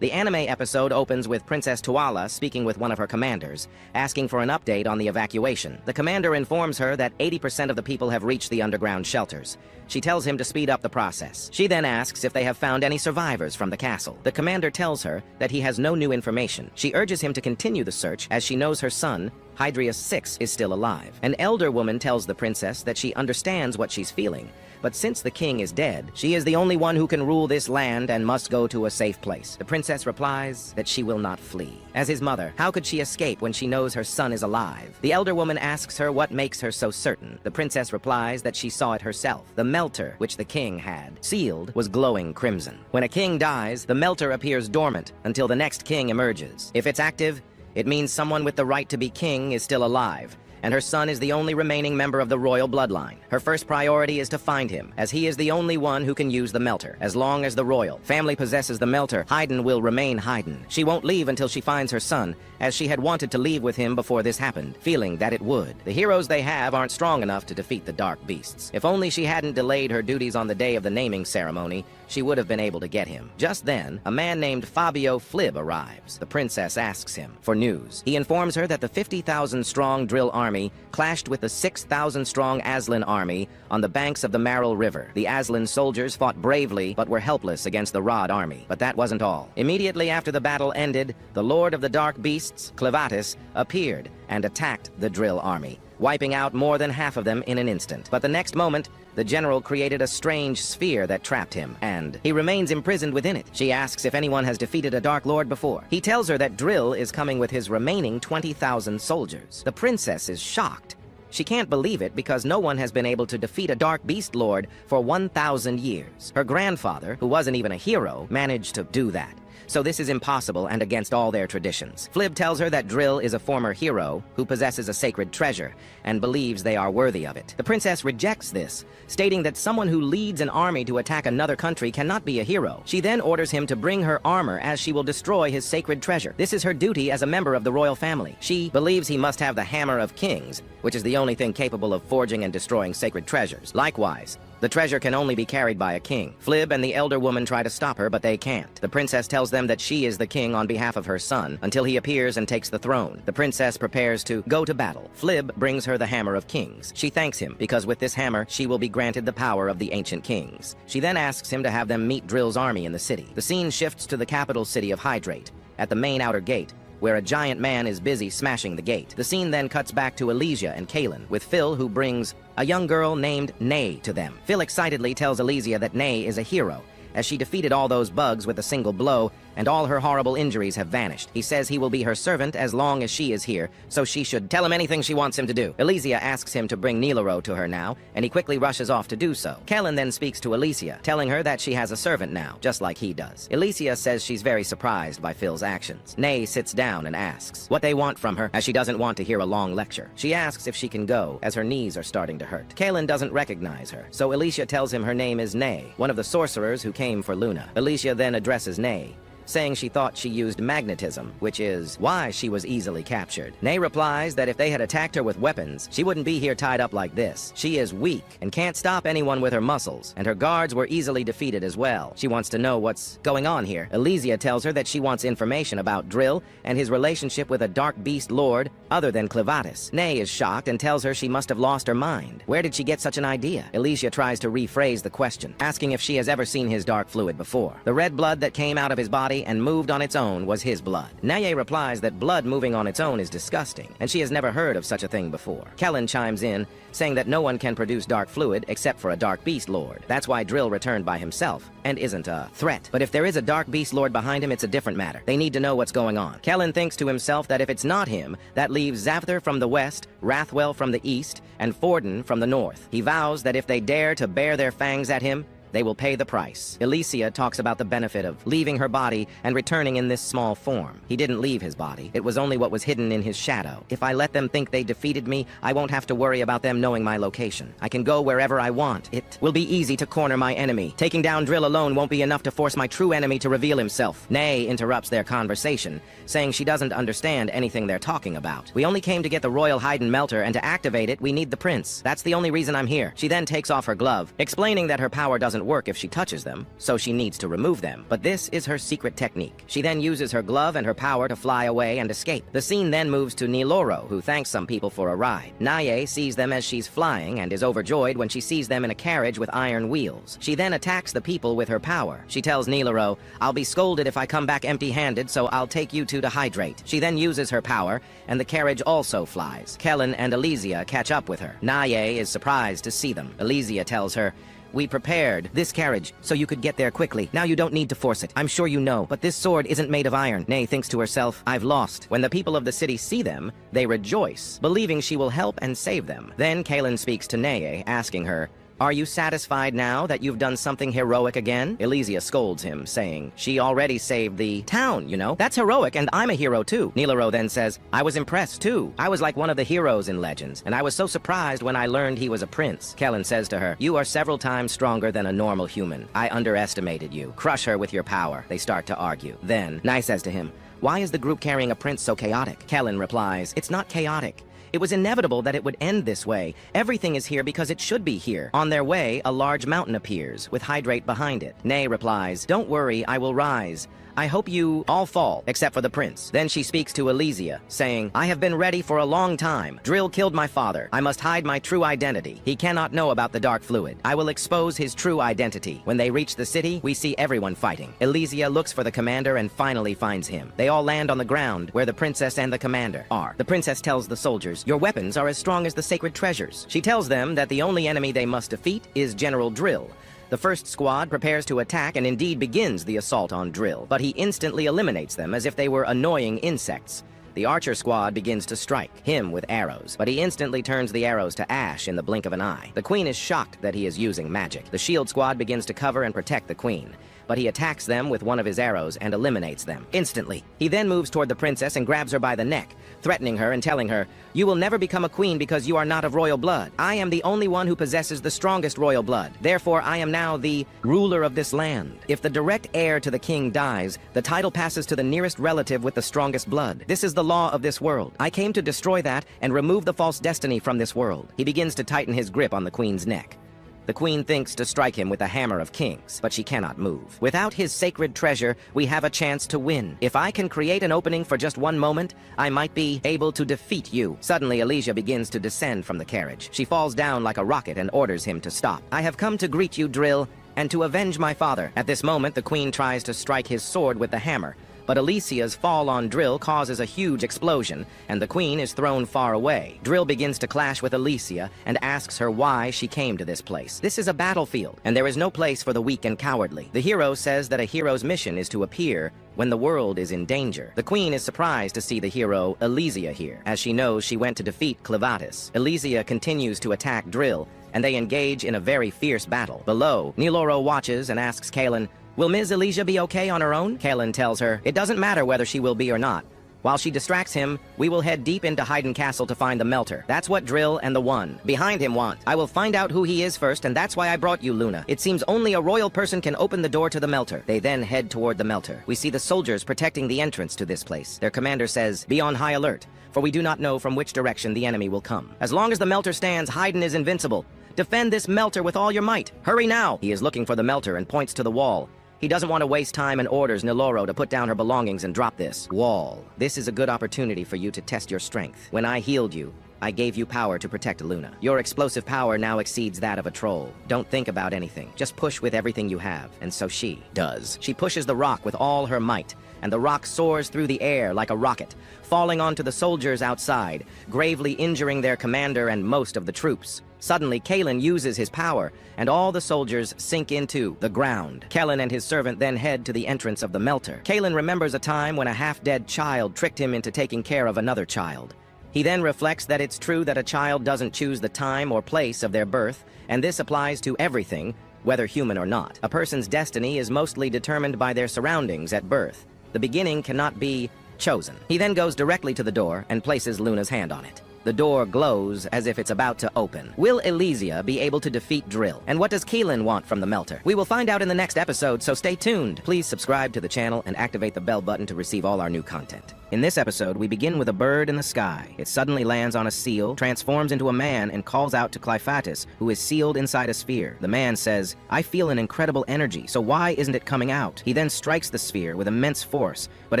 The anime episode opens with Princess Tuala speaking with one of her commanders, asking for an update on the evacuation. The commander informs her that 80% of the people have reached the underground shelters. She tells him to speed up the process. She then asks if they have found any survivors from the castle. The commander tells her that he has no new information. She urges him to continue the search as she knows her son, Hydrius VI, is still alive. An elder woman tells the princess that she understands what she's feeling, but since the king is dead, she is the only one who can rule this land and must go to a safe place. The princess replies that she will not flee. As his mother, how could she escape when she knows her son is alive? The elder woman asks her what makes her so certain. The princess replies that she saw it herself. The melter, which the king had sealed, was glowing crimson. When a king dies, the melter appears dormant until the next king emerges. If it's active, it means someone with the right to be king is still alive, and her son is the only remaining member of the royal bloodline. Her first priority is to find him, as he is the only one who can use the melter. As long as the royal family possesses the melter, Haydn will remain Haydn. She won't leave until she finds her son, as she had wanted to leave with him before this happened, feeling that it would. The heroes they have aren't strong enough to defeat the dark beasts. If only she hadn't delayed her duties on the day of the naming ceremony, she would have been able to get him. Just then, a man named Fabio Flib arrives. The princess asks him for news. He informs her that the 50,000-strong drill army army clashed with the 6,000-strong Aslan army on the banks of the Maril River. The Aslan soldiers fought bravely but were helpless against the Rod army. But that wasn't all. Immediately after the battle ended, the Lord of the Dark Beasts, Clevatis, appeared and attacked the Drill army, wiping out more than half of them in an instant. But the next moment, the general created a strange sphere that trapped him, and he remains imprisoned within it. She asks if anyone has defeated a Dark Lord before. He tells her that Drill is coming with his remaining 20,000 soldiers. The princess is shocked. She can't believe it because no one has been able to defeat a Dark Beast Lord for 1,000 years. Her grandfather, who wasn't even a hero, managed to do that. So this is impossible and against all their traditions. Flib tells her that Drill is a former hero who possesses a sacred treasure and believes they are worthy of it. The princess rejects this, stating that someone who leads an army to attack another country cannot be a hero. She then orders him to bring her armor as she will destroy his sacred treasure. This is her duty as a member of the royal family. She believes he must have the Hammer of Kings, which is the only thing capable of forging and destroying sacred treasures. Likewise, the treasure can only be carried by a king. Flib and the elder woman try to stop her, but they can't. The princess tells them that she is the king on behalf of her son until he appears and takes the throne. The princess prepares to go to battle. Flib brings her the Hammer of Kings. She thanks him because with this hammer, she will be granted the power of the ancient kings. She then asks him to have them meet Drill's army in the city. The scene shifts to the capital city of Hydrate, at the main outer gate, where a giant man is busy smashing the gate. The scene then cuts back to Elysia and Kaelin, with Phil, who brings a young girl named Nay to them. Phil excitedly tells Elysia that Nay is a hero, as she defeated all those bugs with a single blow, and all her horrible injuries have vanished. He says he will be her servant as long as she is here, so she should tell him anything she wants him to do. Elysia asks him to bring Nilaro to her now, and he quickly rushes off to do so. Kaelin then speaks to Elysia, telling her that she has a servant now, just like he does. Elysia says she's very surprised by Phil's actions. Nay sits down and asks what they want from her, as she doesn't want to hear a long lecture. She asks if she can go, as her knees are starting to hurt. Kaelin doesn't recognize her, so Elysia tells him her name is Nay, one of the sorcerers who came for Luna. Elysia then addresses Nay, saying she thought she used magnetism, which is why she was easily captured. Nay replies that if they had attacked her with weapons, she wouldn't be here tied up like this. She is weak and can't stop anyone with her muscles, and her guards were easily defeated as well. She wants to know what's going on here. Elysia tells her that she wants information about Drill and his relationship with a Dark Beast Lord other than Clevatis. Nay is shocked and tells her she must have lost her mind. Where did she get such an idea? Elysia tries to rephrase the question, asking if she has ever seen his dark fluid before. The red blood that came out of his body and moved on its own was his blood. Naye replies that blood moving on its own is disgusting, and she has never heard of such a thing before. Kellen chimes in, saying that no one can produce dark fluid except for a Dark Beast Lord. That's why Drill returned by himself, and isn't a threat. But if there is a Dark Beast Lord behind him, it's a different matter. They need to know what's going on. Kellen thinks to himself that if it's not him, that leaves Zavthar from the west, Rathwell from the east, and Forden from the north. He vows that if they dare to bare their fangs at him, they will pay the price. Elysia talks about the benefit of leaving her body and returning in this small form. He didn't leave his body. It was only what was hidden in his shadow. If I let them think they defeated me, I won't have to worry about them knowing my location. I can go wherever I want. It will be easy to corner my enemy. Taking down Drill alone won't be enough to force my true enemy to reveal himself. Nay interrupts their conversation, saying she doesn't understand anything they're talking about. We only came to get the Royal Haydn Melter, and to activate it, we need the prince. That's the only reason I'm here. She then takes off her glove, explaining that her power doesn't work if she touches them, so she needs to remove them. But this is her secret technique. She then uses her glove and her power to fly away and escape. The scene then moves to Niloro, who thanks some people for a ride. Naye sees them as she's flying and is overjoyed when she sees them in a carriage with iron wheels. She then attacks the people with her power. She tells Niloro, "I'll be scolded if I come back empty-handed, so I'll take you two to hydrate." She then uses her power, and the carriage also flies. Kellen and Elysia catch up with her. Naye is surprised to see them. Elysia tells her, "We prepared this carriage so you could get there quickly. Now you don't need to force it. I'm sure you know, but this sword isn't made of iron." Nay thinks to herself, "I've lost." When the people of the city see them, they rejoice, believing she will help and save them. Then Kaelin speaks to Naye, asking her, "Are you satisfied now that you've done something heroic again?" Elysia scolds him, saying, "She already saved the town, you know? That's heroic, and I'm a hero too." Nilaro then says, "I was impressed too. I was like one of the heroes in Legends, and I was so surprised when I learned he was a prince." Kellen says to her, "You are several times stronger than a normal human. I underestimated you. Crush her with your power." They start to argue. Then, Nai says to him, "Why is the group carrying a prince so chaotic?" Kellen replies, "It's not chaotic. It was inevitable that it would end this way. Everything is here because it should be here." On their way, a large mountain appears, with Hydrate behind it. Nay replies, "Don't worry, I will rise. I hope you all fall, except for the prince. Then she speaks to Elysia, saying, I have been ready for a long time. Drill killed my father. I must hide my true identity. He cannot know about the dark fluid. I will expose his true identity. When they reach the city, we see everyone fighting. Elysia looks for the commander and finally finds him. They all land on the ground where the princess and the commander are. The princess tells the soldiers, your weapons are as strong as the sacred treasures. She tells them that the only enemy they must defeat is General Drill. The first squad prepares to attack and indeed begins the assault on Drill, but he instantly eliminates them as if they were annoying insects. The archer squad begins to strike him with arrows, but he instantly turns the arrows to ash in the blink of an eye. The queen is shocked that he is using magic. The shield squad begins to cover and protect the queen, but he attacks them with one of his arrows and eliminates them instantly. He then moves toward the princess and grabs her by the neck, threatening her and telling her, you will never become a queen because you are not of royal blood. I am the only one who possesses the strongest royal blood. Therefore, I am now the ruler of this land. If the direct heir to the king dies, the title passes to the nearest relative with the strongest blood. This is the law of this world. I came to destroy that and remove the false destiny from this world. He begins to tighten his grip on the queen's neck. The queen thinks to strike him with a hammer of kings, but she cannot move. Without his sacred treasure, we have a chance to win. If I can create an opening for just one moment, I might be able to defeat you. Suddenly, Elysia begins to descend from the carriage. She falls down like a rocket and orders him to stop. I have come to greet you, Drill, and to avenge my father. At this moment, the queen tries to strike his sword with the hammer, but Elysia's fall on Drill causes a huge explosion, and the queen is thrown far away. Drill begins to clash with Elysia and asks her why she came to this place. This is a battlefield, and there is no place for the weak and cowardly. The hero says that a hero's mission is to appear when the world is in danger. The queen is surprised to see the hero Elysia here, as she knows she went to defeat Clevatis. Elysia continues to attack Drill, and they engage in a very fierce battle. Below, Niloro watches and asks Kaelin, will Ms. Elysia be okay on her own? Kaelin tells her, it doesn't matter whether she will be or not. While she distracts him, we will head deep into Hyden Castle to find the melter. That's what Drill and the one behind him want. I will find out who he is first, and that's why I brought you, Luna. It seems only a royal person can open the door to the melter. They then head toward the melter. We see the soldiers protecting the entrance to this place. Their commander says, be on high alert, for we do not know from which direction the enemy will come. As long as the melter stands, Hyden is invincible. Defend this melter with all your might. Hurry now! He is looking for the melter and points to the wall. He doesn't want to waste time and orders Niloro to put down her belongings and drop this wall. This is a good opportunity for you to test your strength. When I healed you, I gave you power to protect Luna. Your explosive power now exceeds that of a troll. Don't think about anything. Just push with everything you have. And so she does. She pushes the rock with all her might, and the rock soars through the air like a rocket, falling onto the soldiers outside, gravely injuring their commander and most of the troops. Suddenly, Kaelin uses his power, and all the soldiers sink into the ground. Kaelin and his servant then head to the entrance of the melter. Kaelin remembers a time when a half-dead child tricked him into taking care of another child. He then reflects that it's true that a child doesn't choose the time or place of their birth, and this applies to everything, whether human or not. A person's destiny is mostly determined by their surroundings at birth. The beginning cannot be chosen. He then goes directly to the door and places Luna's hand on it. The door glows as if it's about to open. Will Elysia be able to defeat Drill? And what does Kaelin want from the melter? We will find out in the next episode, so stay tuned. Please subscribe to the channel and activate the bell button to receive all our new content. In this episode, we begin with a bird in the sky. It suddenly lands on a seal, transforms into a man, and calls out to Clevatis, who is sealed inside a sphere. The man says, I feel an incredible energy, so why isn't it coming out? He then strikes the sphere with immense force, but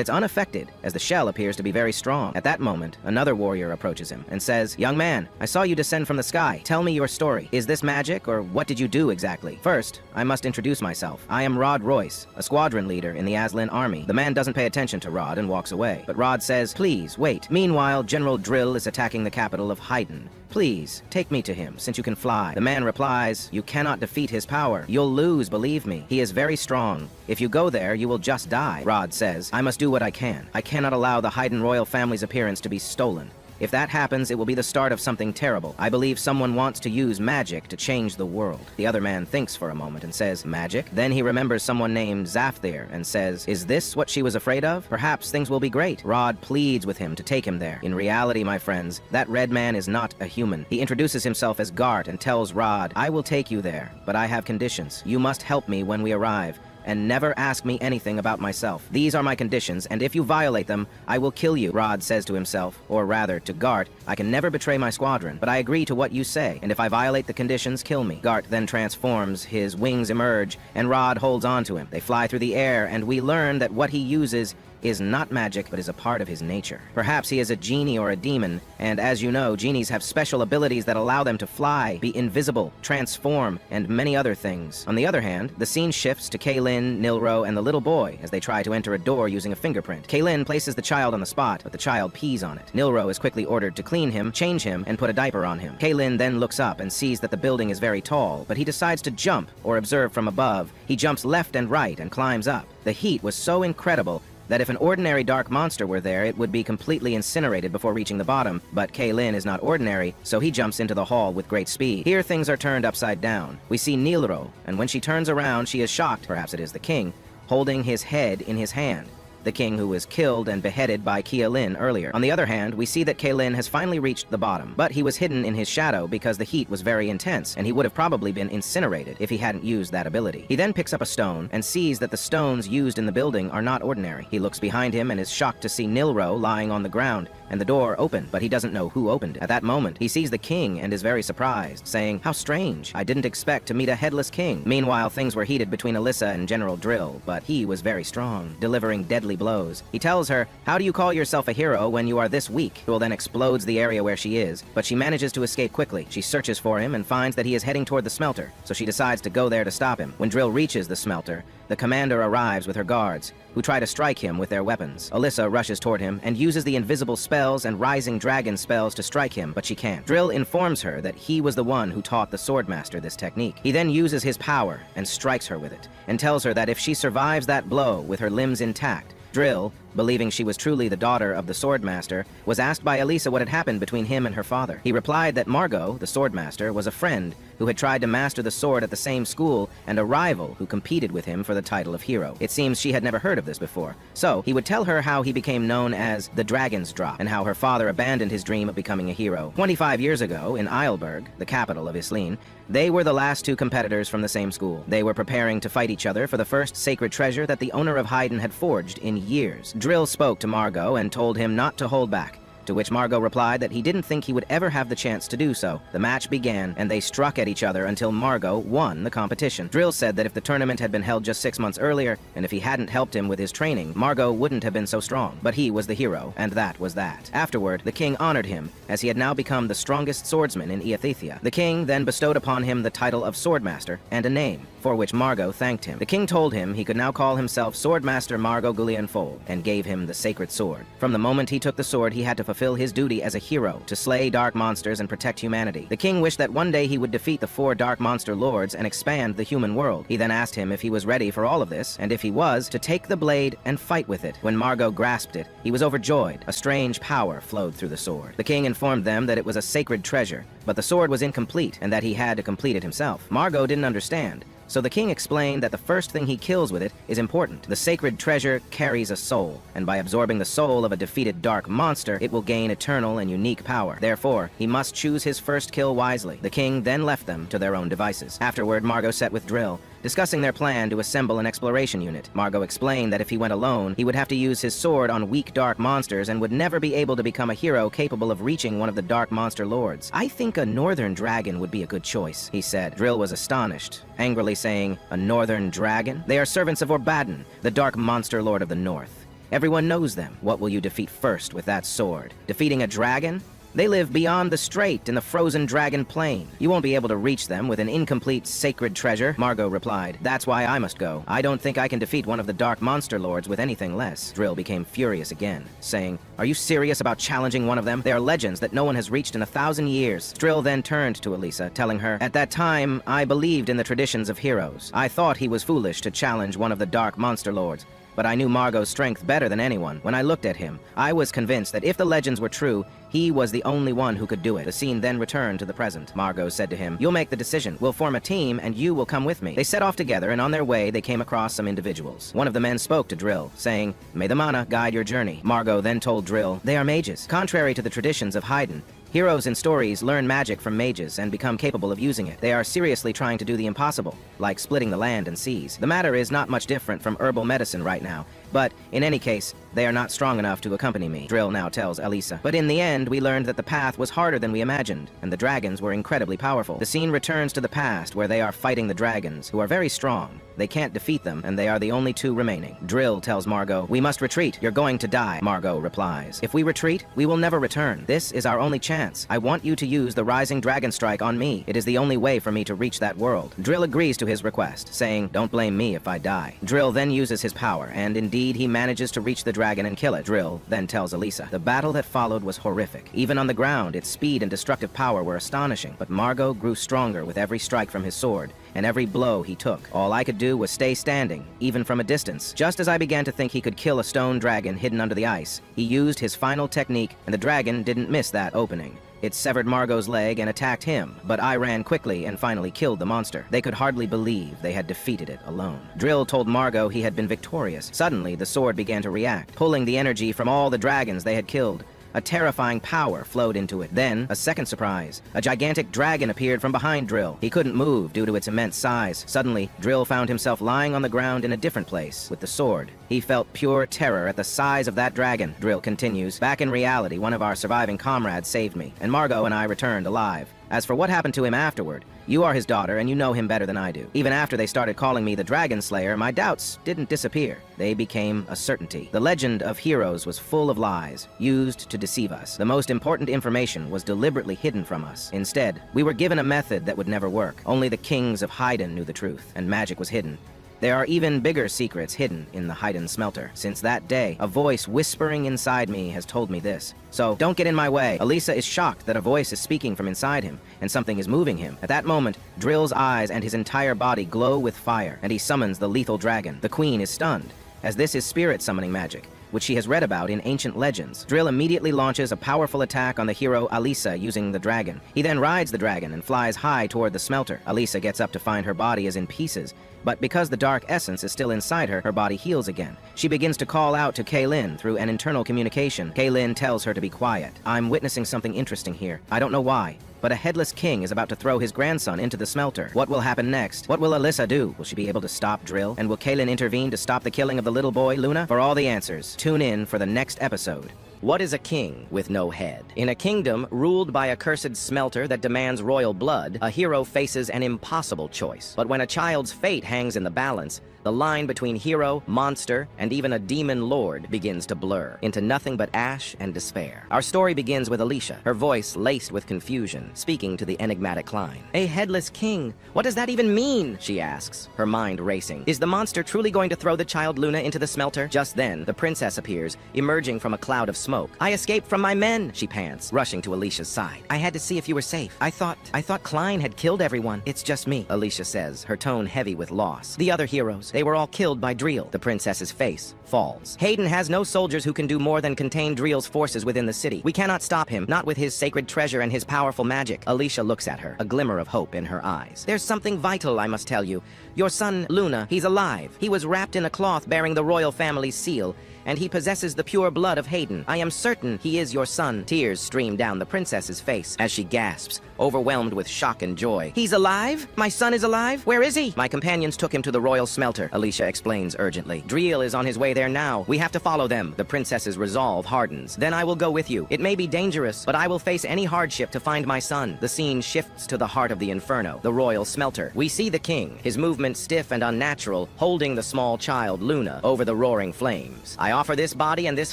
it's unaffected, as the shell appears to be very strong. At that moment, another warrior approaches him and says, young man, I saw you descend from the sky. Tell me your story. Is this magic, or what did you do exactly? First, I must introduce myself. I am Rod Royce, a squadron leader in the Aslan army. The man doesn't pay attention to Rod and walks away, but Rod says, please, wait. Meanwhile, General Drill is attacking the capital of Hyden. Please, take me to him, since you can fly. The man replies, you cannot defeat his power. You'll lose, believe me. He is very strong. If you go there, you will just die. Rod says, I must do what I can. I cannot allow the Hyden royal family's appearance to be stolen. If that happens, it will be the start of something terrible. I believe someone wants to use magic to change the world. The other man thinks for a moment and says, magic? Then he remembers someone named Zafthir and says, is this what she was afraid of? Perhaps things will be great. Rod pleads with him to take him there. In reality, my friends, that red man is not a human. He introduces himself as Gart and tells Rod, I will take you there, but I have conditions. You must help me when we arrive. and never ask me anything about myself. These are my conditions, and if you violate them, I will kill you, Rod says to himself, or rather, to Gart. I can never betray my squadron, but I agree to what you say, and if I violate the conditions, kill me. Gart then transforms, his wings emerge, and Rod holds on to him. They fly through the air, and we learn that what he uses is not magic, but is a part of his nature. Perhaps he is a genie or a demon, and as you know, genies have special abilities that allow them to fly, be invisible, transform, and many other things. On the other hand, the scene shifts to Kaylin, Nilro, and the little boy as they try to enter a door using a fingerprint. Kaylin places the child on the spot, but the child pees on it. Nilro is quickly ordered to clean him, change him, and put a diaper on him. Kaylin then looks up and sees that the building is very tall, but he decides to jump, or observe from above. He jumps left and right and climbs up. The heat was so incredible that if an ordinary dark monster were there, it would be completely incinerated before reaching the bottom, but Kaylin is not ordinary, so he jumps into the hall with great speed. Here things are turned upside down. We see Nilro, and when she turns around, she is shocked, perhaps it is the king, holding his head in his hand. The king who was killed and beheaded by Kaylin earlier. On the other hand, we see that Kaylin has finally reached the bottom, but he was hidden in his shadow because the heat was very intense, and he would have probably been incinerated if he hadn't used that ability. He then picks up a stone and sees that the stones used in the building are not ordinary. He looks behind him and is shocked to see Nilro lying on the ground, and the door open, but he doesn't know who opened it. At that moment, he sees the king and is very surprised, saying, "How strange, I didn't expect to meet a headless king." Meanwhile, things were heated between Alyssa and General Drill, but he was very strong, delivering deadly blows. He tells her, "How do you call yourself a hero when you are this weak?" Drill then explodes the area where she is, but she manages to escape quickly. She searches for him and finds that he is heading toward the smelter, so she decides to go there to stop him. When Drill reaches the smelter, the commander arrives with her guards, who try to strike him with their weapons. Alyssa rushes toward him and uses the invisible spells and rising dragon spells to strike him, but she can't. Drill informs her that he was the one who taught the swordmaster this technique. He then uses his power and strikes her with it, and tells her that if she survives that blow with her limbs intact, Drill, believing she was truly the daughter of the swordmaster, was asked by Alyssa what had happened between him and her father. He replied that Margot, the swordmaster, was a friend who had tried to master the sword at the same school and a rival who competed with him for the title of hero. It seems she had never heard of this before. So, he would tell her how he became known as the Dragon's Drop and how her father abandoned his dream of becoming a hero. 25 years ago, in Isleburg, the capital of Islene, they were the last two competitors from the same school. They were preparing to fight each other for the first sacred treasure that the owner of Haydn had forged in years. Drill spoke to Margot and told him not to hold back, to which Margot replied that he didn't think he would ever have the chance to do so. The match began, and they struck at each other until Margot won the competition. Drill said that if the tournament had been held just 6 months earlier, and if he hadn't helped him with his training, Margot wouldn't have been so strong. But he was the hero, and that was that. Afterward, the king honored him, as he had now become the strongest swordsman in Eothetia. The king then bestowed upon him the title of Swordmaster and a name, for which Margot thanked him. The king told him he could now call himself Swordmaster Margot Gulianfold, and gave him the sacred sword. From the moment he took the sword, he had to fulfill his duty as a hero, to slay dark monsters and protect humanity. The king wished that one day he would defeat the 4 dark monster lords and expand the human world. He then asked him if he was ready for all of this, and if he was, to take the blade and fight with it. When Margot grasped it, he was overjoyed. A strange power flowed through the sword. The king informed them that it was a sacred treasure, but the sword was incomplete, and that he had to complete it himself. Margot didn't understand, so the king explained that the first thing he kills with it is important. The sacred treasure carries a soul, and by absorbing the soul of a defeated dark monster, it will gain eternal and unique power. Therefore, he must choose his first kill wisely. The king then left them to their own devices. Afterward, Margot sat with Drill, discussing their plan to assemble an exploration unit. Margot explained that if he went alone, he would have to use his sword on weak dark monsters and would never be able to become a hero capable of reaching one of the dark monster lords. "I think a northern dragon would be a good choice," he said. Drill was astonished, angrily saying, "A northern dragon? They are servants of Orbaddon, the dark monster lord of the north. Everyone knows them. What will you defeat first with that sword? Defeating a dragon? They live beyond the strait in the frozen dragon plain. You won't be able to reach them with an incomplete sacred treasure," Margot replied. "That's why I must go. I don't think I can defeat one of the dark monster lords with anything less." Drill became furious again, saying, "Are you serious about challenging one of them? They are legends that no one has reached in 1,000 years. Drill then turned to Alyssa, telling her, "At that time, I believed in the traditions of heroes. I thought he was foolish to challenge one of the dark monster lords, but I knew Margot's strength better than anyone. When I looked at him, I was convinced that if the legends were true, he was the only one who could do it." The scene then returned to the present. Margot said to him, "You'll make the decision. We'll form a team, and you will come with me." They set off together, and on their way, they came across some individuals. One of the men spoke to Drill, saying, "May the mana guide your journey." Margot then told Drill, "They are mages. Contrary to the traditions of Haydn, Heroes in stories learn magic from mages and become capable of using it. They are seriously trying to do the impossible, like splitting the land and seas. The matter is not much different from herbal medicine right now, but in any case, they are not strong enough to accompany me, Drill now tells Elisa. But in the end, we learned that the path was harder than we imagined, and the dragons were incredibly powerful. The scene returns to the past, where they are fighting the dragons, who are very strong. They can't defeat them, and they are the only two remaining. Drill tells Margot, "We must retreat. You're going to die," Margot replies. "If we retreat, we will never return. This is our only chance. I want you to use the Rising Dragon Strike on me. It is the only way for me to reach that world." Drill agrees to his request, saying, "Don't blame me if I die." Drill then uses his power, and indeed he manages to reach the dragon and kill it. Drill then tells Elisa, "The battle that followed was horrific. Even on the ground, its speed and destructive power were astonishing, but Margot grew stronger with every strike from his sword, and every blow he took. All I could do was stay standing, even from a distance. Just as I began to think he could kill a stone dragon hidden under the ice, he used his final technique, and the dragon didn't miss that opening. It severed Margot's leg and attacked him, but I ran quickly and finally killed the monster. They could hardly believe they had defeated it alone." Drill told Margot he had been victorious. Suddenly, the sword began to react, pulling the energy from all the dragons they had killed. A terrifying power flowed into it. Then, a second surprise. A gigantic dragon appeared from behind Drill. He couldn't move due to its immense size. Suddenly, Drill found himself lying on the ground in a different place, with the sword. He felt pure terror at the size of that dragon. Drill continues, "Back in reality, one of our surviving comrades saved me, and Margot and I returned alive. As for what happened to him afterward, you are his daughter and you know him better than I do. Even after they started calling me the Dragon Slayer, my doubts didn't disappear. They became a certainty. The legend of heroes was full of lies, used to deceive us. The most important information was deliberately hidden from us. Instead, we were given a method that would never work. Only the kings of Haiden knew the truth, and magic was hidden. There are even bigger secrets hidden in the Haiden smelter. Since that day, a voice whispering inside me has told me this. So, don't get in my way." Elisa is shocked that a voice is speaking from inside him, and something is moving him. At that moment, Drill's eyes and his entire body glow with fire, and he summons the lethal dragon. The queen is stunned, as this is spirit summoning magic, which she has read about in ancient legends. Drill immediately launches a powerful attack on the hero Elisa using the dragon. He then rides the dragon and flies high toward the smelter. Elisa gets up to find her body is in pieces, but because the dark essence is still inside her, her body heals again. She begins to call out to Kaylin through an internal communication. Kaylin tells her to be quiet. "I'm witnessing something interesting here. I don't know why, but a headless king is about to throw his grandson into the smelter. What will happen next? What will Elisa do? Will she be able to stop Drill? And will Kaylin intervene to stop the killing of the little boy, Luna? For all the answers, tune in for the next episode. What is a king with no head? In a kingdom ruled by a cursed smelter that demands royal blood, a hero faces an impossible choice. But when a child's fate hangs in the balance, the line between hero, monster, and even a demon lord begins to blur into nothing but ash and despair. Our story begins with Alicia, her voice laced with confusion, speaking to the enigmatic Klein. "A headless king? What does that even mean?" she asks, her mind racing. "Is the monster truly going to throw the child Luna into the smelter?" Just then, the princess appears, emerging from a cloud of smoke. "I escaped from my men," she pants, rushing to Alicia's side. "I had to see if you were safe. I thought Klein had killed everyone." "It's just me," Alicia says, her tone heavy with loss. "The other heroes, they were all killed by Driel." The princess's face falls. "Haiden has no soldiers who can do more than contain Driel's forces within the city. We cannot stop him, not with his sacred treasure and his powerful magic." Alicia looks at her, a glimmer of hope in her eyes. "There's something vital I must tell you. Your son, Luna, he's alive. He was wrapped in a cloth bearing the royal family's seal, and he possesses the pure blood of Haiden. I am certain he is your son." Tears stream down the princess's face as she gasps, overwhelmed with shock and joy. "He's alive? My son is alive? Where is he?" "My companions took him to the royal smelter," Alicia explains urgently. "Driel is on his way there now. We have to follow them." The princess's resolve hardens. "Then I will go with you. It may be dangerous, but I will face any hardship to find my son." The scene shifts to the heart of the inferno, the royal smelter. We see the king, his movements stiff and unnatural, holding the small child, Luna, over the roaring flames. "I offer this body and this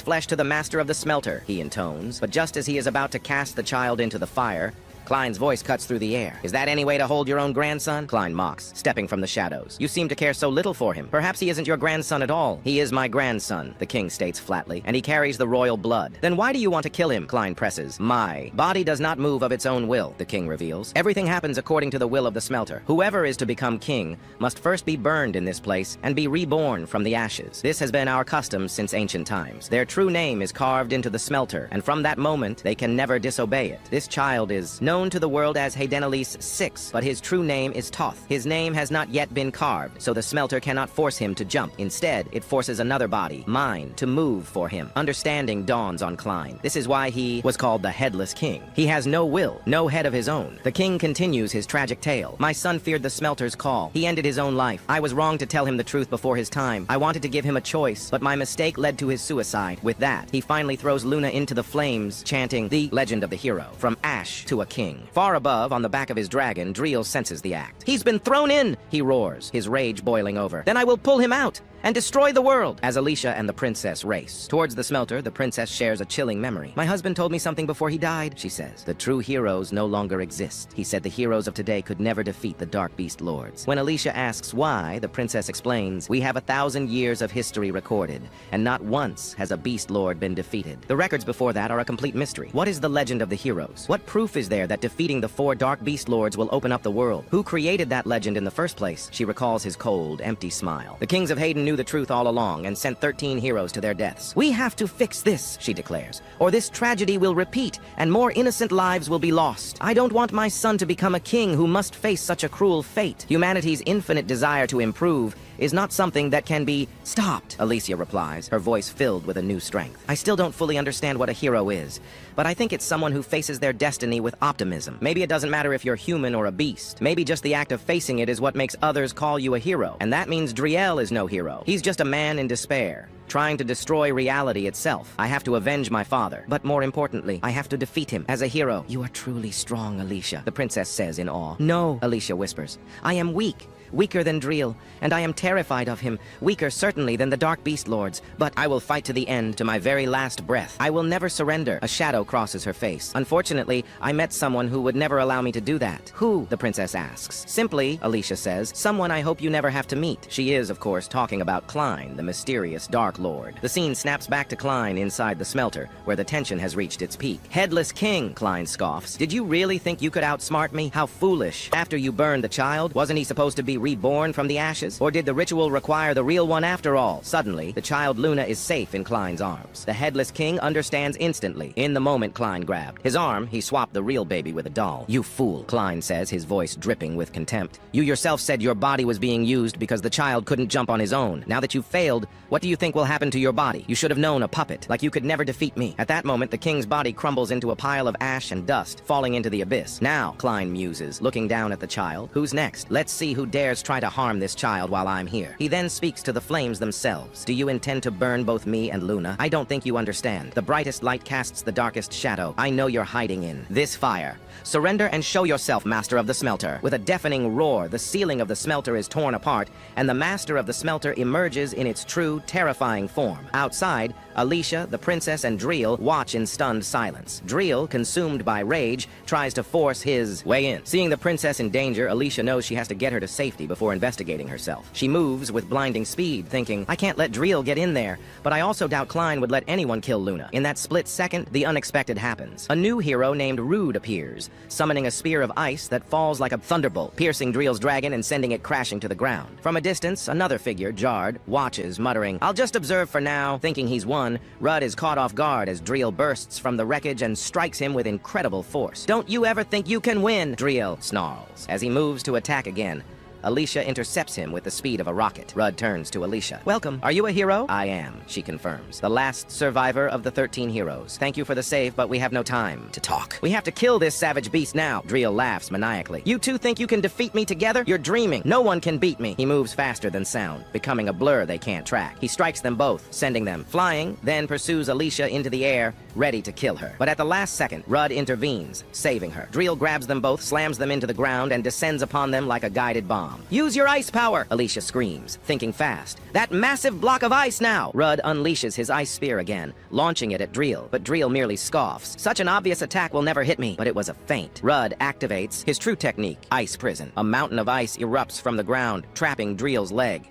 flesh to the master of the smelter," he intones. But just as he is about to cast the child into the fire, Klein's voice cuts through the air. "Is that any way to hold your own grandson?" Klein mocks, stepping from the shadows. "You seem to care so little for him. Perhaps he isn't your grandson at all." "He is my grandson," the king states flatly, "and he carries the royal blood." "Then why do you want to kill him?" Klein presses. "My body does not move of its own will," the king reveals. "Everything happens according to the will of the smelter. Whoever is to become king must first be burned in this place and be reborn from the ashes. This has been our custom since ancient times. Their true name is carved into the smelter, and from that moment, they can never disobey it. This child is no known to the world as Heidenelis VI, but his true name is Toth. His name has not yet been carved, so the smelter cannot force him to jump. Instead, it forces another body, mine, to move for him. Understanding dawns on Klein. This is why he was called the Headless King. He has no will, no head of his own. The king continues his tragic tale. My son feared the smelter's call. He ended his own life. I was wrong to tell him the truth before his time. I wanted to give him a choice, but my mistake led to his suicide. With that, he finally throws Luna into the flames, chanting the legend of the hero, from ash to a king. Far above, on the back of his dragon, Driel senses the act. He's been thrown in, he roars, his rage boiling over. Then I will pull him out and destroy the world. As Alicia and the princess race towards the smelter, the princess shares a chilling memory. My husband told me something before he died, she says. The true heroes no longer exist. He said the heroes of today could never defeat the Dark Beast Lords. When Alicia asks why, the princess explains, we have 1,000 years of history recorded, and not once has a Beast Lord been defeated. The records before that are a complete mystery. What is the legend of the heroes? What proof is there that defeating the 4 Dark Beast Lords will open up the world? Who created that legend in the first place? She recalls his cold, empty smile. The kings of Hayden knew the truth all along and sent 13 heroes to their deaths. We have to fix this, she declares, or this tragedy will repeat and more innocent lives will be lost. I don't want my son to become a king who must face such a cruel fate. Humanity's infinite desire to improve is not something that can be stopped, Alicia replies, her voice filled with a new strength. I still don't fully understand what a hero is, but I think it's someone who faces their destiny with optimism. Maybe it doesn't matter if you're human or a beast. Maybe just the act of facing it is what makes others call you a hero. And that means Driel is no hero. He's just a man in despair, trying to destroy reality itself. I have to avenge my father, but more importantly, I have to defeat him as a hero. You are truly strong, Alicia, the princess says in awe. No, Alicia whispers. I am weak. Weaker than Driel, and I am terrified of him, weaker certainly than the Dark Beast Lords, but I will fight to the end, to my very last breath. I will never surrender. A shadow crosses her face. Unfortunately, I met someone who would never allow me to do that. Who? The princess asks. Simply, Alicia says, someone I hope you never have to meet. She is, of course, talking about Klein, the mysterious Dark Lord. The scene snaps back to Klein inside the smelter, where the tension has reached its peak. Headless King, Klein scoffs. Did you really think you could outsmart me? How foolish. After you burned the child, wasn't he supposed to be reborn from the ashes? Or did the ritual require the real one after all? Suddenly, the child Luna is safe in Klein's arms. The Headless King understands instantly. In the moment Klein grabbed his arm, he swapped the real baby with a doll. You fool, Klein says, his voice dripping with contempt. You yourself said your body was being used because the child couldn't jump on his own. Now that you've failed, what do you think will happen to your body? You should have known a puppet, like you could never defeat me. At that moment, the king's body crumbles into a pile of ash and dust, falling into the abyss. Now, Klein muses, looking down at the child. Who's next? Let's see who dares try to harm this child while I'm here. He then speaks to the flames themselves. Do you intend to burn both me and Luna? I don't think you understand. The brightest light casts the darkest shadow. I know you're hiding in this fire. Surrender and show yourself, master of the smelter. With a deafening roar, the ceiling of the smelter is torn apart, and the master of the smelter emerges in its true, terrifying form. Outside, Alicia, the princess, and Driel watch in stunned silence. Driel, consumed by rage, tries to force his way in. Seeing the princess in danger, Alicia knows she has to get her to safety before investigating herself. She moves with blinding speed, thinking, I can't let Driel get in there, but I also doubt Klein would let anyone kill Luna. In that split second, the unexpected happens. A new hero named Rude appears, summoning a spear of ice that falls like a thunderbolt, piercing Driel's dragon and sending it crashing to the ground. From a distance, another figure, Jard, watches, muttering, I'll just observe for now. Thinking he's won, Rudd is caught off guard as Driel bursts from the wreckage and strikes him with incredible force. Don't you ever think you can win, Driel snarls. As he moves to attack again, Alicia intercepts him with the speed of a rocket. Rudd turns to Alicia. Welcome. Are you a hero? I am, she confirms. The last survivor of the 13 heroes. Thank you for the save, but we have no time to talk. We have to kill this savage beast now. Driel laughs maniacally. You two think you can defeat me together? You're dreaming. No one can beat me. He moves faster than sound, becoming a blur they can't track. He strikes them both, sending them flying, then pursues Alicia into the air, ready to kill her. But at the last second, Rudd intervenes, saving her. Driel grabs them both, slams them into the ground, and descends upon them like a guided bomb. Use your ice power, Alicia screams, thinking fast. That massive block of ice now! Rudd unleashes his ice spear again, launching it at Driel, but Driel merely scoffs. Such an obvious attack will never hit me, but it was a feint. Rudd activates his true technique, Ice Prison. A mountain of ice erupts from the ground, trapping Driel's leg.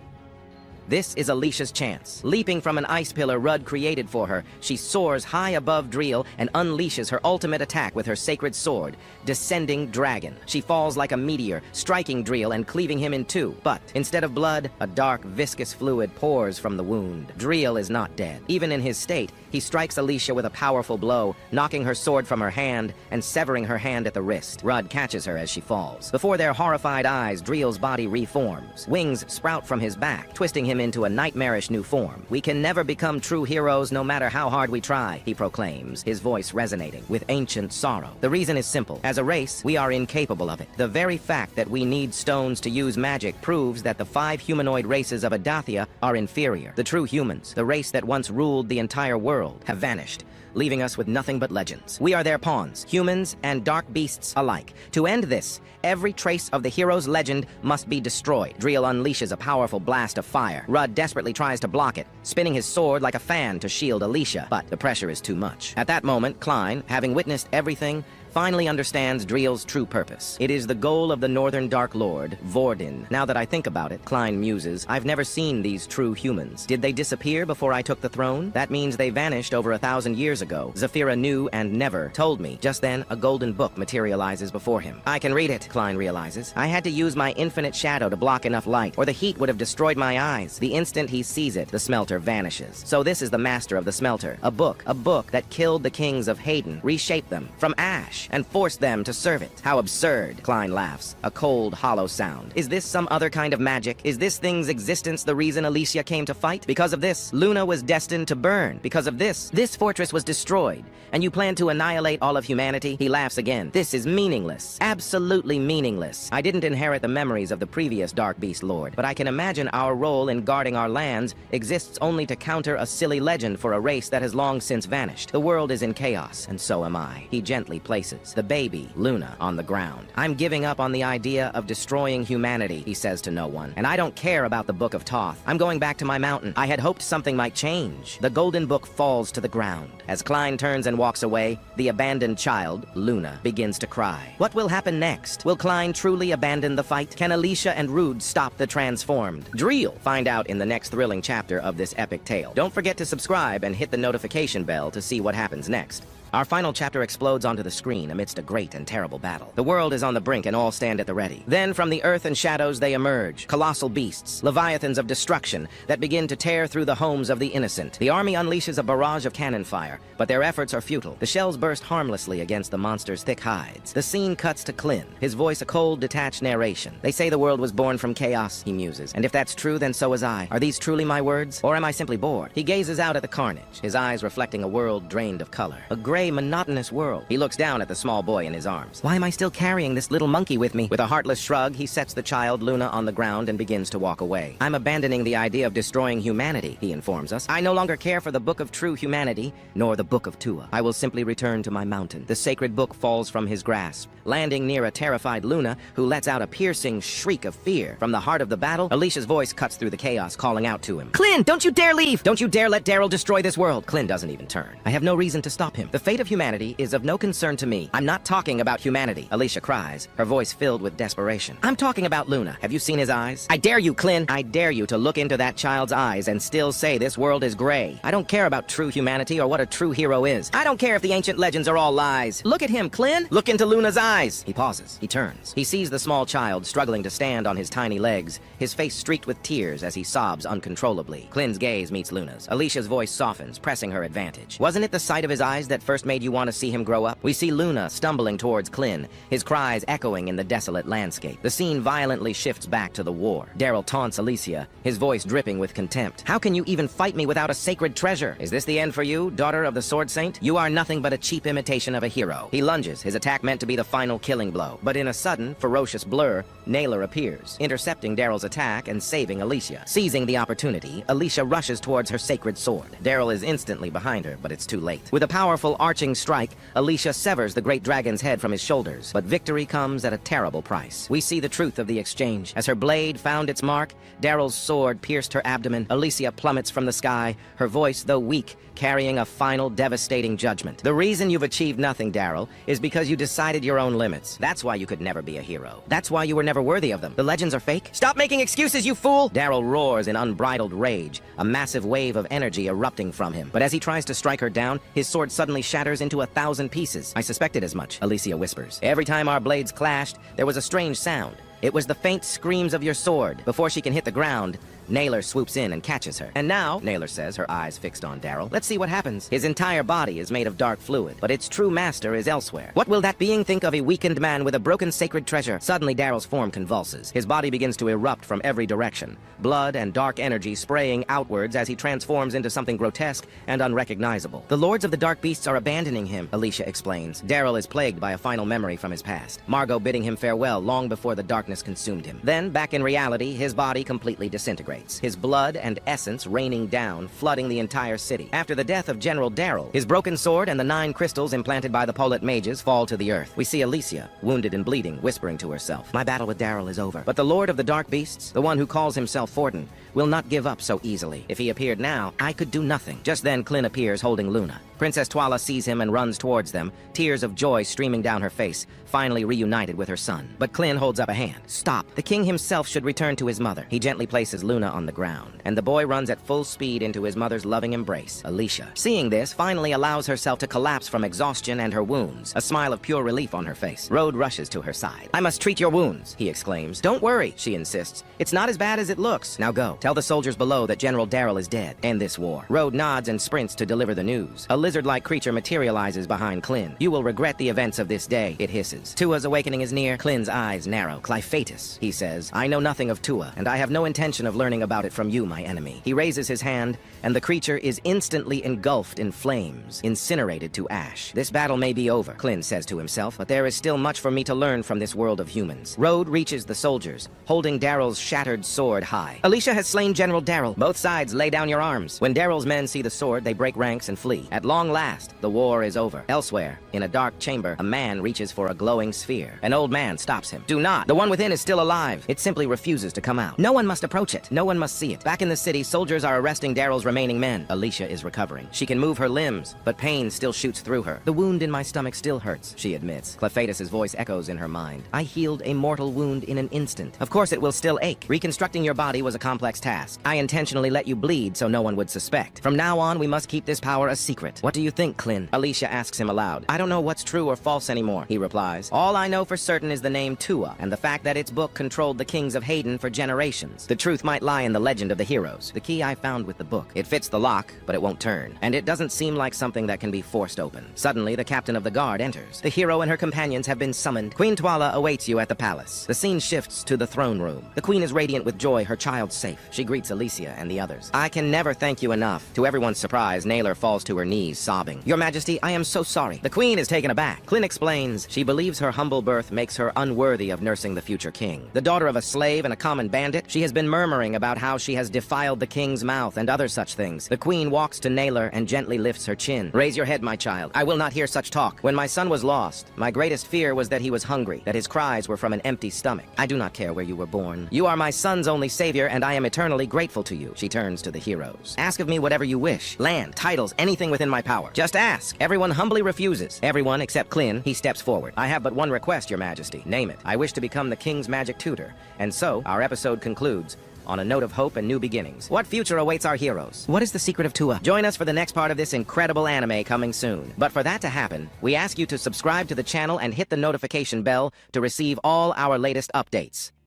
This is Alicia's chance. Leaping from an ice pillar Rudd created for her, she soars high above Driel and unleashes her ultimate attack with her sacred sword, Descending Dragon. She falls like a meteor, striking Driel and cleaving him in two. But instead of blood, a dark, viscous fluid pours from the wound. Driel is not dead. Even in his state, he strikes Alicia with a powerful blow, knocking her sword from her hand and severing her hand at the wrist. Rudd catches her as she falls. Before their horrified eyes, Driel's body reforms. Wings sprout from his back, twisting him into a nightmarish new form. "We can never become true heroes no matter how hard we try," he proclaims, his voice resonating with ancient sorrow. The reason is simple. As a race, we are incapable of it. The very fact that we need stones to use magic proves that the 5 humanoid races of Adathia are inferior. The true humans, the race that once ruled the entire world, have vanished, leaving us with nothing but legends. We are their pawns, humans and dark beasts alike. To end this, every trace of the hero's legend must be destroyed. Driel unleashes a powerful blast of fire. Rudd desperately tries to block it, spinning his sword like a fan to shield Alicia, but the pressure is too much. At that moment, Klein, having witnessed everything, finally understands Driel's true purpose. It is the goal of the Northern Dark Lord, Vordin. Now that I think about it, Klein muses, I've never seen these true humans. Did they disappear before I took the throne? That means they vanished over 1,000 years ago. Zafira knew and never told me. Just then, a golden book materializes before him. I can read it, Klein realizes. I had to use my infinite shadow to block enough light, or the heat would have destroyed my eyes. The instant he sees it, the smelter vanishes. So this is the master of the smelter. A book that killed the kings of Hayden, reshaped them from ash, and forced them to serve it. How absurd, Klein laughs, a cold, hollow sound. Is this some other kind of magic? Is this thing's existence the reason Alicia came to fight? Because of this, Luna was destined to burn. Because of this fortress was destroyed. And you plan to annihilate all of humanity? He laughs again. This is meaningless. Absolutely meaningless. I didn't inherit the memories of the previous Dark Beast Lord, but I can imagine our role in guarding our lands exists only to counter a silly legend for a race that has long since vanished. The world is in chaos, and so am I. He gently places the baby, Luna, on the ground. I'm giving up on the idea of destroying humanity, he says to no one. And I don't care about the Book of Thoth. I'm going back to my mountain. I had hoped something might change. The golden book falls to the ground. As Klein turns and walks away, the abandoned child, Luna, begins to cry. What will happen next? Will Klein truly abandon the fight? Can Alicia and Rude stop the transformed Driel? Find out in the next thrilling chapter of this epic tale. Don't forget to subscribe and hit the notification bell to see what happens next. Our final chapter explodes onto the screen amidst a great and terrible battle. The world is on the brink and all stand at the ready. Then from the earth and shadows they emerge, colossal beasts, leviathans of destruction that begin to tear through the homes of the innocent. The army unleashes a barrage of cannon fire, but their efforts are futile. The shells burst harmlessly against the monster's thick hides. The scene cuts to Klin, his voice a cold, detached narration. They say the world was born from chaos, he muses. And if that's true, then so was I. Are these truly my words? Or am I simply bored? He gazes out at the carnage, his eyes reflecting a world drained of color. A gray, monotonous world. He looks down at the small boy in his arms. Why am I still carrying this little monkey with me? With a heartless shrug, he sets the child, Luna, on the ground and begins to walk away. I'm abandoning the idea of destroying humanity, he informs us. I no longer care for the Book of True Humanity, nor the Book of Tua. I will simply return to my mountain. The sacred book falls from his grasp, landing near a terrified Luna, who lets out a piercing shriek of fear. From the heart of the battle, Alicia's voice cuts through the chaos, calling out to him. Klin, don't you dare leave! Don't you dare let Daryl destroy this world! Klin doesn't even turn. I have no reason to stop him. The fate of humanity is of no concern to me. I'm not talking about humanity, Alicia cries, her voice filled with desperation. I'm talking about Luna. Have you seen his eyes? I dare you, Klin! I dare you to look into that child's eyes and still say this world is gray. I don't care about true humanity or what a true hero is. I don't care if the ancient legends are all lies. Look at him, Klin! Look into Luna's eyes! He pauses. He turns. He sees the small child struggling to stand on his tiny legs, his face streaked with tears as he sobs uncontrollably. Klin's gaze meets Luna's. Alicia's voice softens, pressing her advantage. Wasn't it the sight of his eyes that first made you want to see him grow up? We see Luna stumbling towards Klin, his cries echoing in the desolate landscape. The scene violently shifts back to the war. Daryl taunts Alicia, his voice dripping with contempt. How can you even fight me without a sacred treasure? Is this the end for you, daughter of the Sword Saint? You are nothing but a cheap imitation of a hero. He lunges, his attack meant to be the final killing blow. But in a sudden, ferocious blur, Naylor appears, intercepting Daryl's attack and saving Alicia. Seizing the opportunity, Alicia rushes towards her sacred sword. Daryl is instantly behind her, but it's too late. With a powerful arching strike, Alicia severs the great dragon's head from his shoulders, but victory comes at a terrible price. We see the truth of the exchange. As her blade found its mark, Daryl's sword pierced her abdomen. Alicia plummets from the sky, her voice, though weak, carrying a final devastating judgment. The reason you've achieved nothing, Daryl, is because you decided your own limits. That's why you could never be a hero. That's why you were never worthy of them. The legends are fake. Stop making excuses, you fool! Daryl roars in unbridled rage, a massive wave of energy erupting from him. But as he tries to strike her down, his sword suddenly shatters into 1,000 pieces. I suspected as much, Alicia whispers. Every time our blades clashed, there was a strange sound. It was the faint screams of your sword. Before she can hit the ground, Naylor swoops in and catches her. And now, Naylor says, her eyes fixed on Daryl, let's see what happens. His entire body is made of dark fluid, but its true master is elsewhere. What will that being think of a weakened man with a broken sacred treasure? Suddenly, Daryl's form convulses. His body begins to erupt from every direction, blood and dark energy spraying outwards as he transforms into something grotesque and unrecognizable. The lords of the dark beasts are abandoning him, Alicia explains. Daryl is plagued by a final memory from his past, Margot bidding him farewell long before the darkness consumed him. Then, back in reality, his body completely disintegrates, his blood and essence raining down, flooding the entire city. After the death of General Daryl, his broken sword and the 9 crystals implanted by the Polet mages fall to the earth. We see Alicia, wounded and bleeding, whispering to herself, my battle with Daryl is over. But the Lord of the Dark Beasts, the one who calls himself Forden, will not give up so easily. If he appeared now, I could do nothing. Just then, Clin appears holding Luna. Princess Twala sees him and runs towards them, tears of joy streaming down her face, finally reunited with her son. But Clin holds up a hand. Stop. The king himself should return to his mother. He gently places Luna on the ground, and the boy runs at full speed into his mother's loving embrace. Alicia, seeing this, finally allows herself to collapse from exhaustion and her wounds, a smile of pure relief on her face. Rode rushes to her side. I must treat your wounds, he exclaims. Don't worry, she insists. It's not as bad as it looks. Now go. Tell the soldiers below that General Daryl is dead. End this war. Rode nods and sprints to deliver the news. A lizard-like creature materializes behind Clin. You will regret the events of this day, it hisses. Tua's awakening is near. Clin's eyes narrow. Clyphatus, he says. I know nothing of Tua, and I have no intention of learning about it from you, my enemy. He raises his hand, and the creature is instantly engulfed in flames, incinerated to ash. This battle may be over, Clin says to himself, but there is still much for me to learn from this world of humans. Rode reaches the soldiers, holding Daryl's shattered sword high. Alicia has slain General Daryl. Both sides lay down your arms. When Daryl's men see the sword, they break ranks and flee. At long last, the war is over. Elsewhere, in a dark chamber, a man reaches for a glowing sphere. An old man stops him. Do not! The one within is still alive. It simply refuses to come out. No one must approach it. No one must see it. Back in the city, soldiers are arresting Daryl's remaining men. Alicia is recovering. She can move her limbs, but pain still shoots through her. The wound in my stomach still hurts, she admits. Clyphatus' voice echoes in her mind. I healed a mortal wound in an instant. Of course it will still ache. Reconstructing your body was a complex task. I intentionally let you bleed so no one would suspect. From now on, we must keep this power a secret. What do you think, Clin? Alicia asks him aloud. I don't know what's true or false anymore, he replies. All I know for certain is the name Tua, and the fact that its book controlled the kings of Hayden for generations. The truth might lie in the legend of the heroes. The key I found with the book. It fits the lock, but it won't turn. And it doesn't seem like something that can be forced open. Suddenly, the captain of the guard enters. The hero and her companions have been summoned. Queen Twala awaits you at the palace. The scene shifts to the throne room. The queen is radiant with joy, her child safe. She greets Alicia and the others. I can never thank you enough. To everyone's surprise, Naylor falls to her knees, sobbing. Your Majesty, I am so sorry. The queen is taken aback. Clin explains she believes her humble birth makes her unworthy of nursing the future king. The daughter of a slave and a common bandit, she has been murmuring about how she has defiled the king's mouth and other such things. The queen walks to Naylor and gently lifts her chin. Raise your head, my child. I will not hear such talk. When my son was lost, my greatest fear was that he was hungry, that his cries were from an empty stomach. I do not care where you were born. You are my son's only savior, and I am eternally grateful to you. She turns to the heroes. Ask of me whatever you wish. Land, titles, anything within my power. Just ask. Everyone humbly refuses. Everyone except Clin. He steps forward. I have but one request, your majesty. Name it. I wish to become the king's magic tutor. And so, our episode concludes on a note of hope and new beginnings. What future awaits our heroes? What is the secret of Tua? Join us for the next part of this incredible anime coming soon. But for that to happen, we ask you to subscribe to the channel and hit the notification bell to receive all our latest updates.